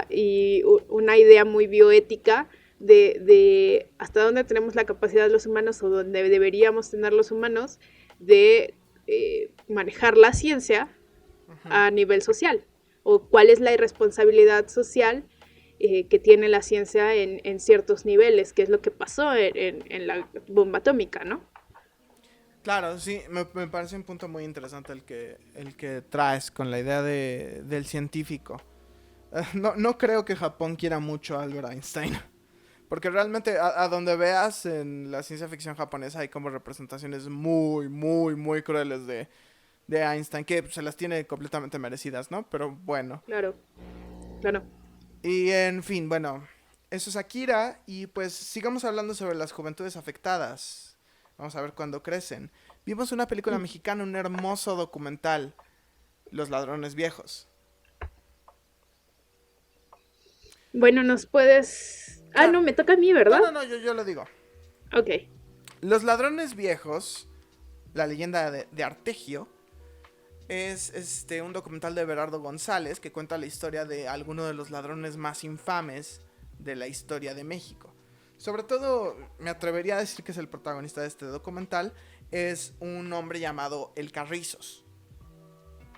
y una idea muy bioética de hasta dónde tenemos la capacidad los humanos o dónde deberíamos tener los humanos de manejar la ciencia a nivel social, o cuál es la irresponsabilidad social que tiene la ciencia en ciertos niveles, que es lo que pasó en la bomba atómica, ¿no? Claro, sí, me parece un punto muy interesante el que traes con la idea del científico. No creo que Japón quiera mucho a Albert Einstein. Porque realmente a donde veas en la ciencia ficción japonesa hay como representaciones muy crueles de Einstein, que se las tiene completamente merecidas, ¿no? Pero bueno. Claro, claro. Y en fin, bueno, eso es Akira y pues sigamos hablando sobre las juventudes afectadas. Vamos a ver cuándo crecen. Vimos una película mexicana, un hermoso documental, Los Ladrones Viejos. Bueno, nos puedes... Ah, Claro. no, me toca a mí, ¿verdad? No, yo lo digo. Ok. Los Ladrones Viejos, la leyenda de Artegio, es un documental de Berardo González que cuenta la historia de alguno de los ladrones más infames de la historia de México. Sobre todo, me atrevería a decir que es el protagonista de este documental, es un hombre llamado El Carrizos,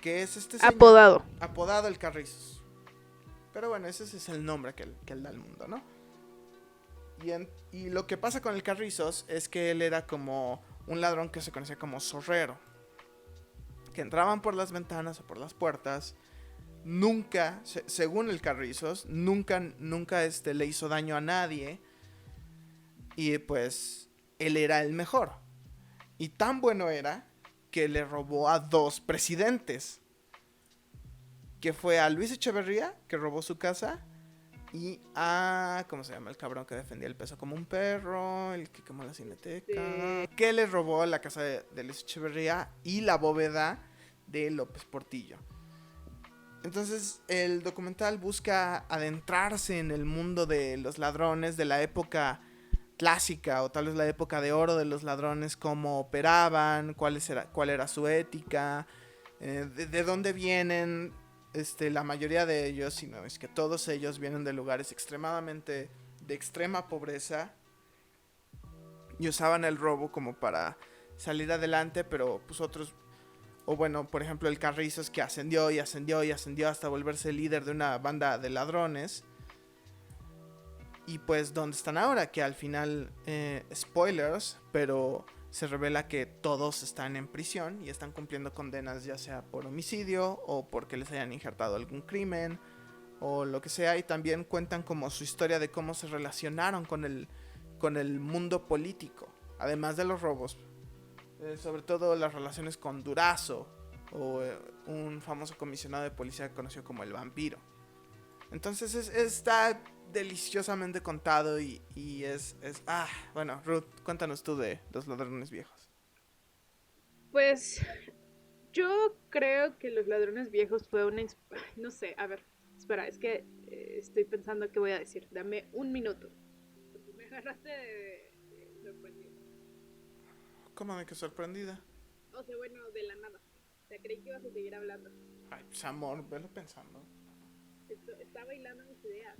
que es este señor Apodado. apodado El Carrizos. Pero bueno, ese es el nombre que él da al mundo, ¿no? Y lo que pasa con El Carrizos es que él era como un ladrón que se conocía como zorrero, que entraban por las ventanas o por las puertas. Nunca, según El Carrizos, nunca le hizo daño a nadie. Y pues él era el mejor. Y tan bueno era que le robó a 2 presidentes. Que fue a Luis Echeverría, que robó su casa. Y a... ¿cómo se llama el cabrón que defendía el peso como un perro? El que quemó la cineteca. Sí. Que le robó la casa de Luis Echeverría y la bóveda de López Portillo. Entonces el documental busca adentrarse en el mundo de los ladrones de la época clásica o tal vez la época de oro de los ladrones, cómo operaban, cuál era su ética, de dónde vienen la mayoría de ellos, sino es que todos ellos vienen de lugares extremadamente de extrema pobreza y usaban el robo como para salir adelante, pero pues otros, o bueno, por ejemplo el Carrizos, que ascendió hasta volverse líder de una banda de ladrones. Y pues dónde están ahora, que al final, spoilers, pero se revela que todos están en prisión y están cumpliendo condenas, ya sea por homicidio o porque les hayan injertado algún crimen o lo que sea. Y también cuentan como su historia de cómo se relacionaron con el mundo político, además de los robos, sobre todo las relaciones con Durazo o un famoso comisionado de policía conocido como el Vampiro. Entonces está deliciosamente contado y bueno, Ruth, cuéntanos tú de Los Ladrones Viejos. Pues yo creo que Los Ladrones Viejos fue una... No sé, a ver, espera, es que estoy pensando qué voy a decir. Dame un minuto. Me agarraste de sorprendido. ¿Cómo de que sorprendida? O sea, bueno, de la nada. O sea, creí que ibas a seguir hablando. Ay, pues amor, velo pensando. Está bailando mis ideas.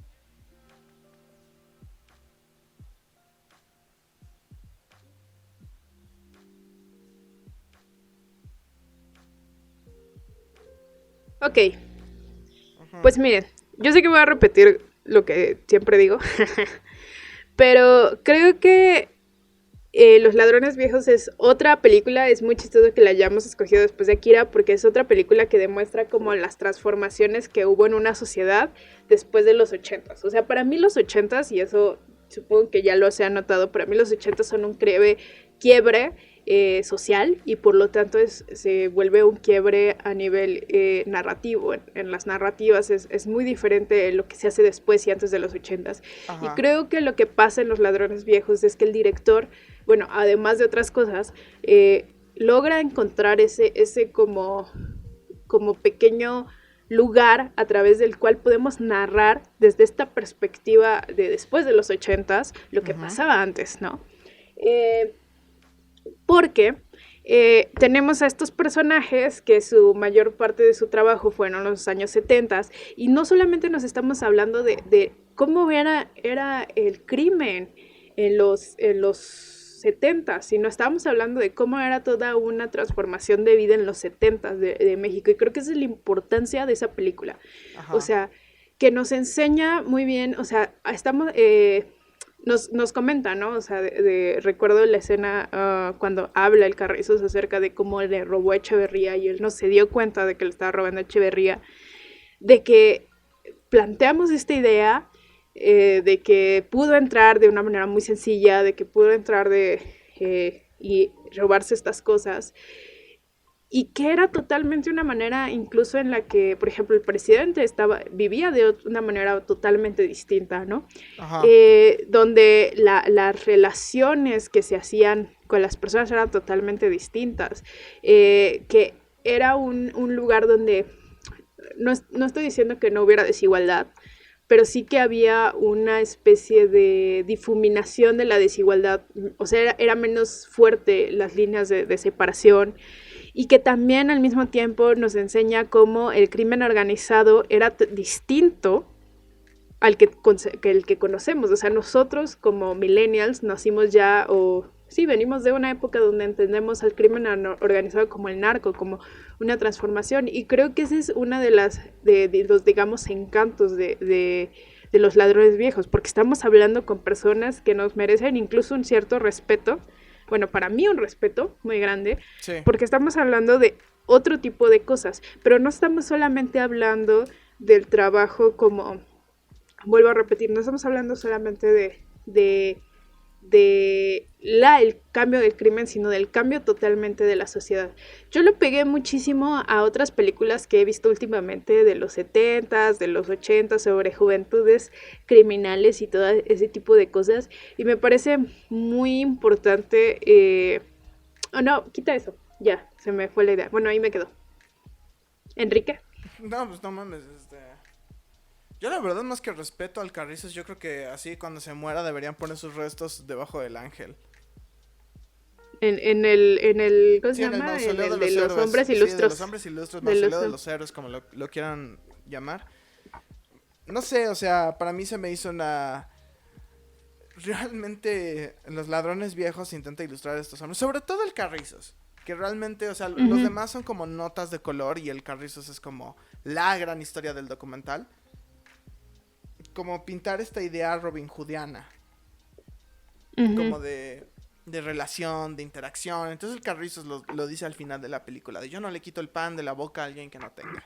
Ok, Ujú. pues miren, yo sé que voy a repetir lo que siempre digo, pero creo que Los Ladrones Viejos es otra película, es muy chistoso que la hayamos escogido después de Akira, porque es otra película que demuestra como las transformaciones que hubo en una sociedad después de los 80s. O sea, para mí los 80s, y eso supongo que ya lo se ha notado, para mí los 80s son un quiebre social y por lo tanto se vuelve un quiebre a nivel narrativo. En las narrativas es muy diferente lo que se hace después y antes de los 80s. Y Ajá. creo que lo que pasa en Los Ladrones Viejos es que el director, bueno, además de otras cosas, logra encontrar ese como pequeño lugar a través del cual podemos narrar desde esta perspectiva de después de los 80s lo que Ujú. pasaba antes, ¿no? Porque tenemos a estos personajes que su mayor parte de su trabajo fueron los años 70 y no solamente nos estamos hablando de cómo era el crimen en los 70, sino estábamos hablando de cómo era toda una transformación de vida en los 70 de México. Y creo que esa es la importancia de esa película. O Ajá. sea, que nos enseña muy bien, o sea, estamos... nos comenta, ¿no? O sea, recuerdo la escena cuando habla el Carrizos acerca de cómo le robó a Echeverría y él no se dio cuenta de que le estaba robando a Echeverría, de que planteamos esta idea de que pudo entrar de una manera muy sencilla, de que pudo entrar y robarse estas cosas, y que era totalmente una manera incluso en la que, por ejemplo, el presidente vivía de una manera totalmente distinta, ¿no? Ajá. Donde las relaciones que se hacían con las personas eran totalmente distintas, que era un lugar donde, no estoy diciendo que no hubiera desigualdad, pero sí que había una especie de difuminación de la desigualdad, o sea, era menos fuerte las líneas de separación y que también al mismo tiempo nos enseña cómo el crimen organizado era distinto al el que conocemos. O sea, nosotros como millennials nacimos ya, o sí, venimos de una época donde entendemos al crimen organizado como el narco, como una transformación. Y creo que ese es una de los, digamos, encantos de Los Ladrones Viejos, porque estamos hablando con personas que nos merecen incluso un cierto respeto, bueno, para mí un respeto muy grande, Sí. porque estamos hablando de otro tipo de cosas, pero no estamos solamente hablando del trabajo como, vuelvo a repetir, no estamos hablando solamente el cambio del crimen, sino del cambio totalmente de la sociedad. Yo lo pegué muchísimo a otras películas que he visto últimamente de los 70s, de los 80s, sobre juventudes criminales y todo ese tipo de cosas, y me parece muy importante. Oh, no, quita eso, ya, se me fue la idea. Bueno, ahí me quedó. Enrique. No, pues no mames, Yo la verdad más que respeto al Carrizos, yo creo que así cuando se muera deberían poner sus restos debajo del ángel. ¿Cómo se Sí, en el llama? En mausoleo de el de los los héroes. hombres Sí, de los ilustres. hombres ilustres, De los, mausoleo de los héroes, como lo quieran llamar. No sé, o sea, para mí se me hizo una... Realmente los ladrones viejos intenta ilustrar a estos hombres, sobre todo el Carrizos. Que realmente, o sea, los Ujú. demás son como notas de color y el Carrizos es como la gran historia del documental. Como pintar esta idea Robin Hoodiana. Ujú. Como de relación, de interacción. Entonces el Carrizos lo dice al final de la película, de yo no le quito el pan de la boca a alguien que no tenga.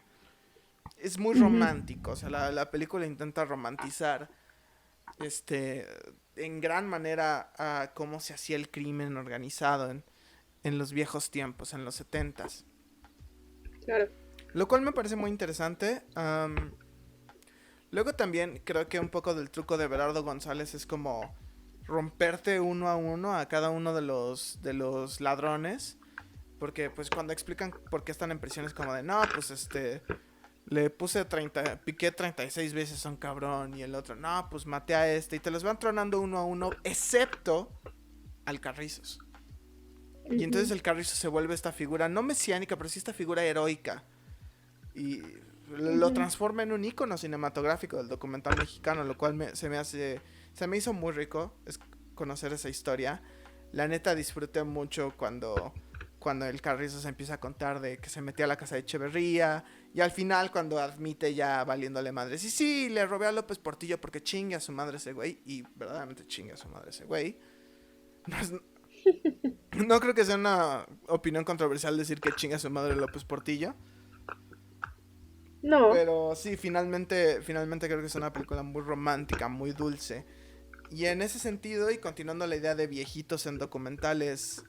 Es muy Ujú. romántico, o sea, la película intenta romantizar este en gran manera a cómo se hacía el crimen organizado en los viejos tiempos, en los setentas. Claro. Lo cual me parece muy interesante. Luego también creo que un poco del truco de Berardo González es como romperte uno a uno a cada uno de los ladrones. Porque pues cuando explican por qué están en prisión es como de, no, pues le puse piqué 36 veces a un cabrón y el otro, no, pues maté a este. Y te los van tronando uno a uno, excepto al Carrizos. Y entonces el Carrizo se vuelve esta figura, no mesiánica, pero sí esta figura heroica. Y lo transforma en un ícono cinematográfico del documental mexicano, lo cual se me hizo muy rico conocer esa historia. La neta disfruté mucho cuando el Carrizo se empieza a contar de que se metió a la casa de Echeverría. Y al final cuando admite ya valiéndole madre. Sí, le robé a López Portillo porque chingue a su madre ese güey. Y verdaderamente chingue a su madre ese güey. No creo que sea una opinión controversial decir que chinga a su madre López Portillo. No. Pero sí, finalmente creo que es una película muy romántica, muy dulce. Y en ese sentido, y continuando la idea de viejitos en documentales,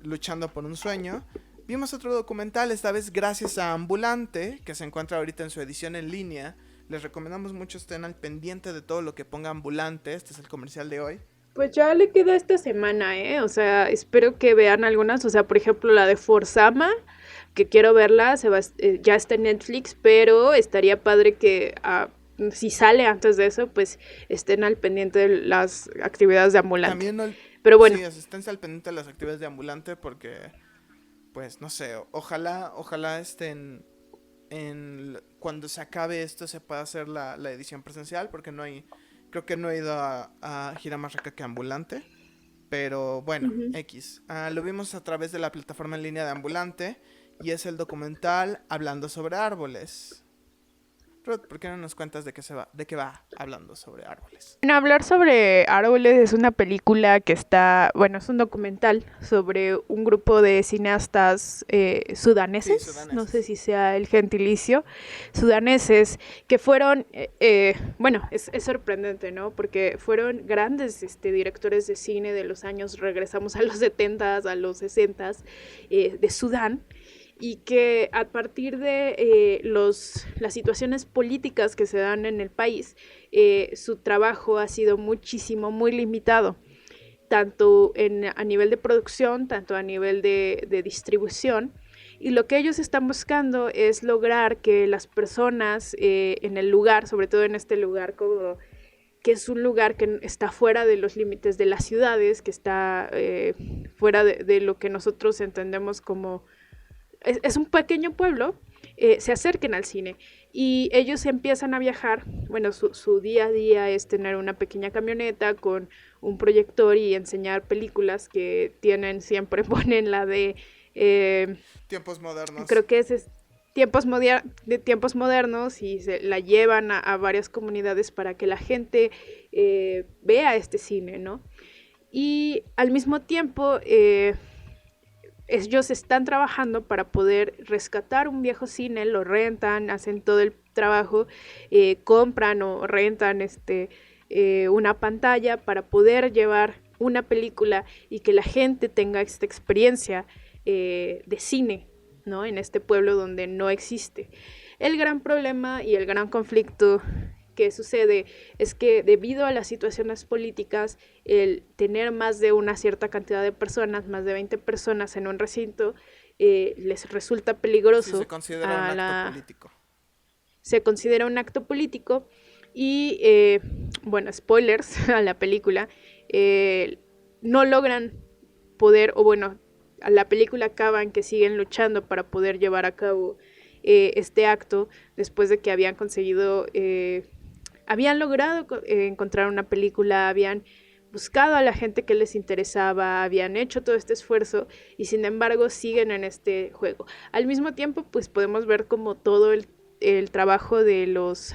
luchando por un sueño, vimos otro documental, esta vez gracias a Ambulante, que se encuentra ahorita en su edición en línea. Les recomendamos mucho, estén al pendiente de todo lo que ponga Ambulante. Este es el comercial de hoy. Pues ya le queda esta semana, ¿eh? O sea, espero que vean algunas. O sea, por ejemplo, la de Forzama, que quiero verla, ya está en Netflix, pero estaría padre que si sale antes de eso, pues estén al pendiente de las actividades de Ambulante. También pero bueno. Sí, esténse al pendiente de las actividades de Ambulante porque, pues, no sé, ojalá cuando se acabe esto se pueda hacer la edición presencial, porque creo que no he ido a gira más rica que Ambulante. Pero bueno, X. Lo vimos a través de la plataforma en línea de Ambulante y es el documental Hablando sobre árboles. Ruth, ¿por qué no nos cuentas de qué va Hablando sobre árboles? Bueno, Hablar sobre árboles es una película que es un documental sobre un grupo de cineastas sudaneses, Sí, sudaneses, no sé si sea el gentilicio, sudaneses, que fueron, es sorprendente, ¿no? Porque fueron grandes directores de cine de los años, regresamos a los 70s, a los 60s, de Sudán, y que a partir de las situaciones políticas que se dan en el país, su trabajo ha sido muy limitado, tanto a nivel de producción, tanto a nivel de distribución, y lo que ellos están buscando es lograr que las personas en el lugar, sobre todo en este lugar que es un lugar que está fuera de los límites de las ciudades, que está fuera de lo que nosotros entendemos como es un pequeño pueblo, se acerquen al cine y ellos empiezan a viajar. Bueno, su día a día es tener una pequeña camioneta con un proyector y enseñar películas que ponen la de tiempos modernos. Creo que es tiempos modernos, y se la llevan a varias comunidades para que la gente vea este cine, ¿no? Y al mismo tiempo ellos están trabajando para poder rescatar un viejo cine, lo rentan, hacen todo el trabajo, compran o rentan una pantalla para poder llevar una película y que la gente tenga esta experiencia de cine, ¿no? En este pueblo donde no existe. El gran problema y el gran conflicto que sucede es que debido a las situaciones políticas, el tener más de una cierta cantidad de personas, más de 20 personas en un recinto, les resulta peligroso. Sí, se considera un acto político. Se considera un acto político y, spoilers a la película, no logran poder, a la película acaban que siguen luchando para poder llevar a cabo este acto después de que habían logrado encontrar una película, habían buscado a la gente que les interesaba, habían hecho todo este esfuerzo y sin embargo siguen en este juego. Al mismo tiempo, pues podemos ver como todo el trabajo de los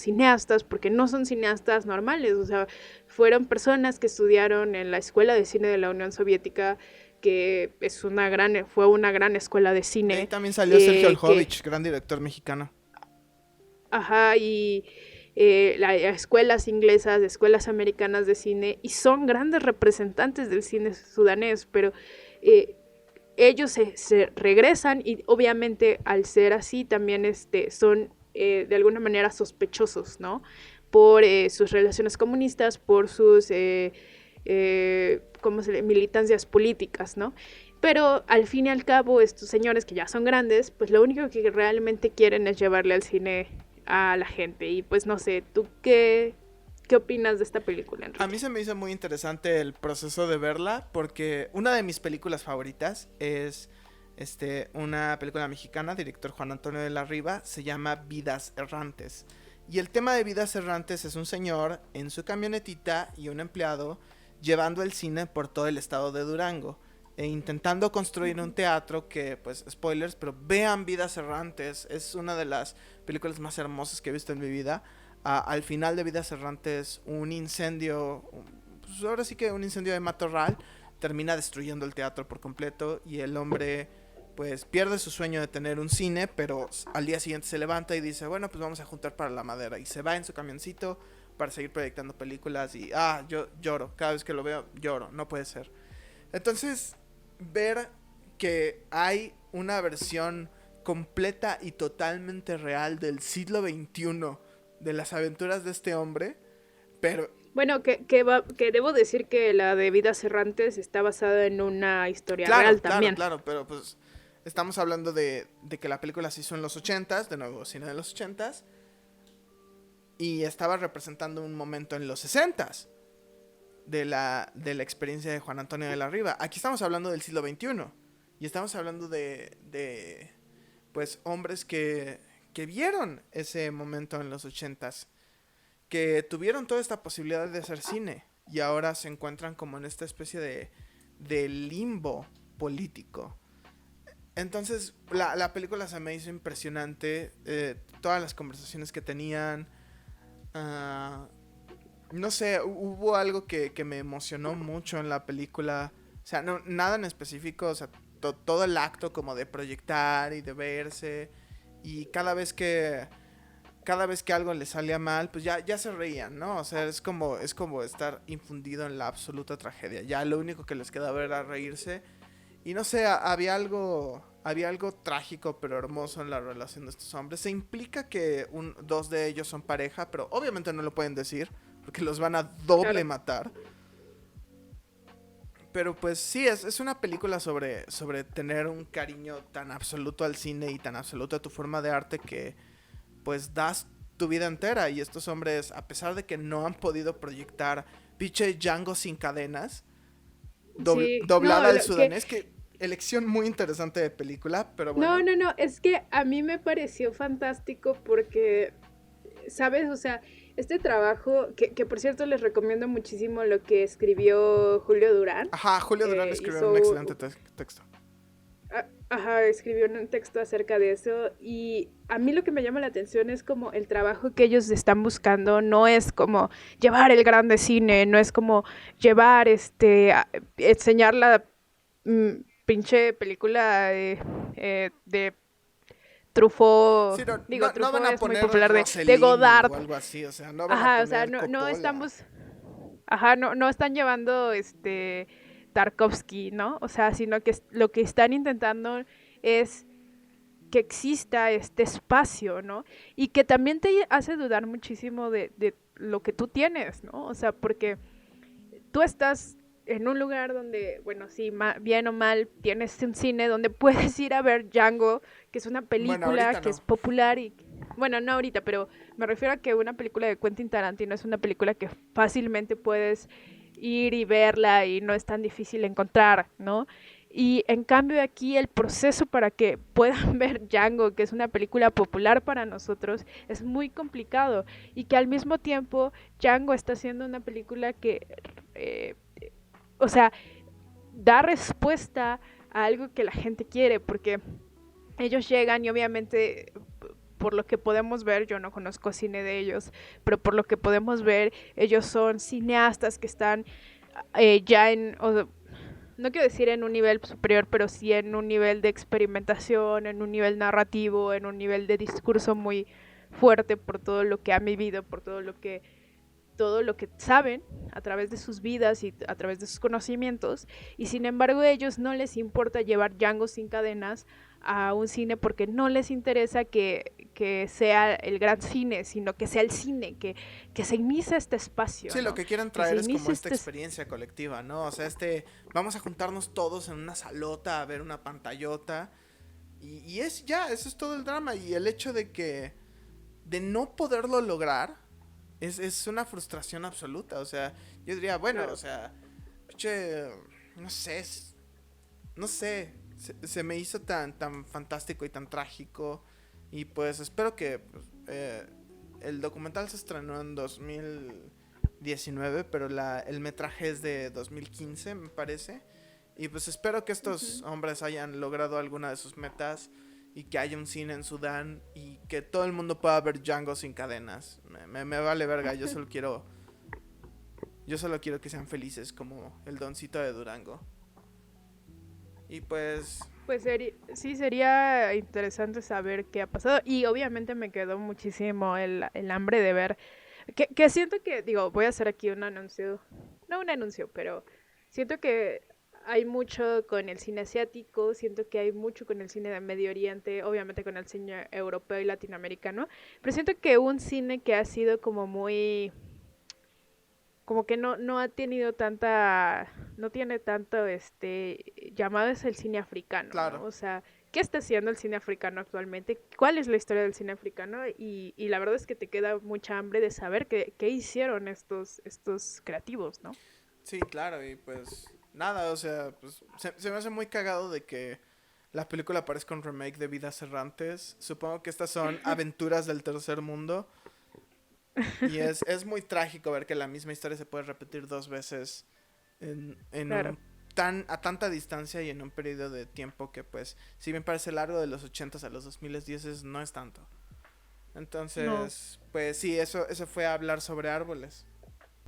cineastas, porque no son cineastas normales, o sea, fueron personas que estudiaron en la Escuela de Cine de la Unión Soviética, que fue una gran escuela de cine. Ahí también salió Sergio Aljovich, gran director mexicano. Ajá, y escuelas inglesas, escuelas americanas de cine, y son grandes representantes del cine sudanés, pero ellos se regresan y obviamente al ser así también son de alguna manera sospechosos, ¿no? Por sus relaciones comunistas, por sus militancias políticas, ¿no? Pero al fin y al cabo, estos señores que ya son grandes, pues lo único que realmente quieren es llevarle al cine a la gente. Y pues no sé, ¿tú qué opinas de esta película, Enrique? A mí se me hizo muy interesante el proceso de verla porque una de mis películas favoritas es una película mexicana, director Juan Antonio de la Riva, se llama Vidas Errantes. Y el tema de Vidas Errantes es un señor en su camionetita y un empleado llevando el cine por todo el estado de Durango e intentando construir un teatro que, pues, spoilers, pero vean Vidas Errantes, es una de las películas más hermosas que he visto en mi vida. Al final de Vidas Errantes, un incendio, pues ahora sí que un incendio de matorral, termina destruyendo el teatro por completo y el hombre pues pierde su sueño de tener un cine, pero al día siguiente se levanta y dice, bueno, pues vamos a juntar para la madera, y se va en su camioncito para seguir proyectando películas y yo lloro, cada vez que lo veo lloro, no puede ser. Entonces, ver que hay una versión completa y totalmente real del siglo XXI de las aventuras de este hombre, pero... Bueno, que debo decir que la de Vidas Errantes está basada en una historia real también. Claro, pero pues estamos hablando de que la película se hizo en los 80s, de nuevo, cine de los 80s, y estaba representando un momento en los 60s de la experiencia de Juan Antonio de la Riva. Aquí estamos hablando del siglo XXI, y estamos hablando de pues hombres que vieron ese momento en los 80s, que tuvieron toda esta posibilidad de hacer cine y ahora se encuentran como en esta especie de limbo político. Entonces la película se me hizo impresionante, todas las conversaciones que tenían, no sé, hubo algo que me emocionó mucho en la película, o sea, no, nada en específico, o sea, todo el acto como de proyectar y de verse, y cada vez que algo le salía mal, pues ya se reían, ¿no? O sea, es como estar infundido en la absoluta tragedia. Ya lo único que les quedaba era reírse. Y no sé, había algo trágico pero hermoso en la relación de estos hombres. Se implica que dos de ellos son pareja, pero obviamente no lo pueden decir porque los van a doble matar. Pero pues sí, es una película sobre tener un cariño tan absoluto al cine y tan absoluto a tu forma de arte que pues das tu vida entera. Y estos hombres, a pesar de que no han podido proyectar pinche Django sin cadenas, doblada al sudanés, que elección muy interesante de película, pero bueno. No, es que a mí me pareció fantástico porque, ¿sabes? O sea, este trabajo, que por cierto les recomiendo muchísimo lo que escribió Julio Durán. Ajá, Julio Durán escribió un excelente texto. Escribió un texto acerca de eso, y a mí lo que me llama la atención es como el trabajo que ellos están buscando. No es como llevar el grande cine, no es como llevar enseñar la pinche película de Truffaut. Sí, Truffaut no van a es poner muy popular, de Godard o algo así, o sea, no van a poner no estamos no están llevando Tarkovsky, ¿no? O sea, sino que lo que están intentando es que exista este espacio, ¿no? Y que también te hace dudar muchísimo de lo que tú tienes, ¿no? O sea, porque tú estás en un lugar donde, bueno, sí, bien o mal, tienes un cine donde puedes ir a ver Django, que es una película que es popular y... Bueno, no ahorita, pero me refiero a que una película de Quentin Tarantino es una película que fácilmente puedes ir y verla y no es tan difícil encontrar, ¿no? Y en cambio aquí el proceso para que puedan ver Django, que es una película popular para nosotros, es muy complicado, y que al mismo tiempo Django está siendo una película que, o sea, da respuesta a algo que la gente quiere, porque ellos llegan y obviamente, por lo que podemos ver, yo no conozco cine de ellos, pero por lo que podemos ver, ellos son cineastas que están ya no quiero decir en un nivel superior, pero sí en un nivel de experimentación, en un nivel narrativo, en un nivel de discurso muy fuerte por todo lo que han vivido, por todo lo que saben a través de sus vidas y a través de sus conocimientos, y sin embargo a ellos no les importa llevar Django sin cadenas a un cine porque no les interesa que que sea el gran cine, sino que sea el cine, que se inicie este espacio. Sí, ¿no? lo que quieren Que se traer es como inicie esta experiencia colectiva, ¿no? O sea, vamos a juntarnos todos en una salota a ver una pantallota. Y eso es todo el drama. Y el hecho de no poderlo lograr, es una frustración absoluta. O sea, yo diría, bueno, Claro. o sea, che, no sé, no sé, se me hizo tan fantástico y tan trágico. Y pues espero que pues, el documental se estrenó en 2019, pero el metraje es de 2015, me parece. Y pues espero que estos Ujú. hombres hayan logrado alguna de sus metas y que haya un cine en Sudán y que todo el mundo pueda ver Django sin cadenas. Me vale verga, yo solo quiero que sean felices como el Doncito de Durango. Y pues Pues sí, sería interesante saber qué ha pasado. Y obviamente me quedó muchísimo el hambre de ver. Que siento que, digo, voy a hacer aquí un anuncio. No un anuncio, pero siento que hay mucho con el cine asiático, siento que hay mucho con el cine de Medio Oriente, obviamente con el cine europeo y latinoamericano. Pero siento que un cine que ha sido como muy como que no ha tenido tanta, no tiene tanto llamado es el cine africano, ¿no? claro. O sea, ¿qué está haciendo el cine africano actualmente? ¿Cuál es la historia del cine africano? Y la verdad es que te queda mucha hambre de saber qué hicieron estos creativos, ¿no? Sí, claro, y pues nada, o sea, pues se me hace muy cagado de que la película parezca un remake de Vidas Errantes. Supongo que estas son aventuras del tercer mundo. Y es muy trágico ver que la misma historia se puede repetir dos veces en Claro. a tanta distancia y en un periodo de tiempo que pues, si bien parece largo de los 80 a los 2010 no es tanto. No. Entonces, pues sí, eso fue hablar sobre árboles.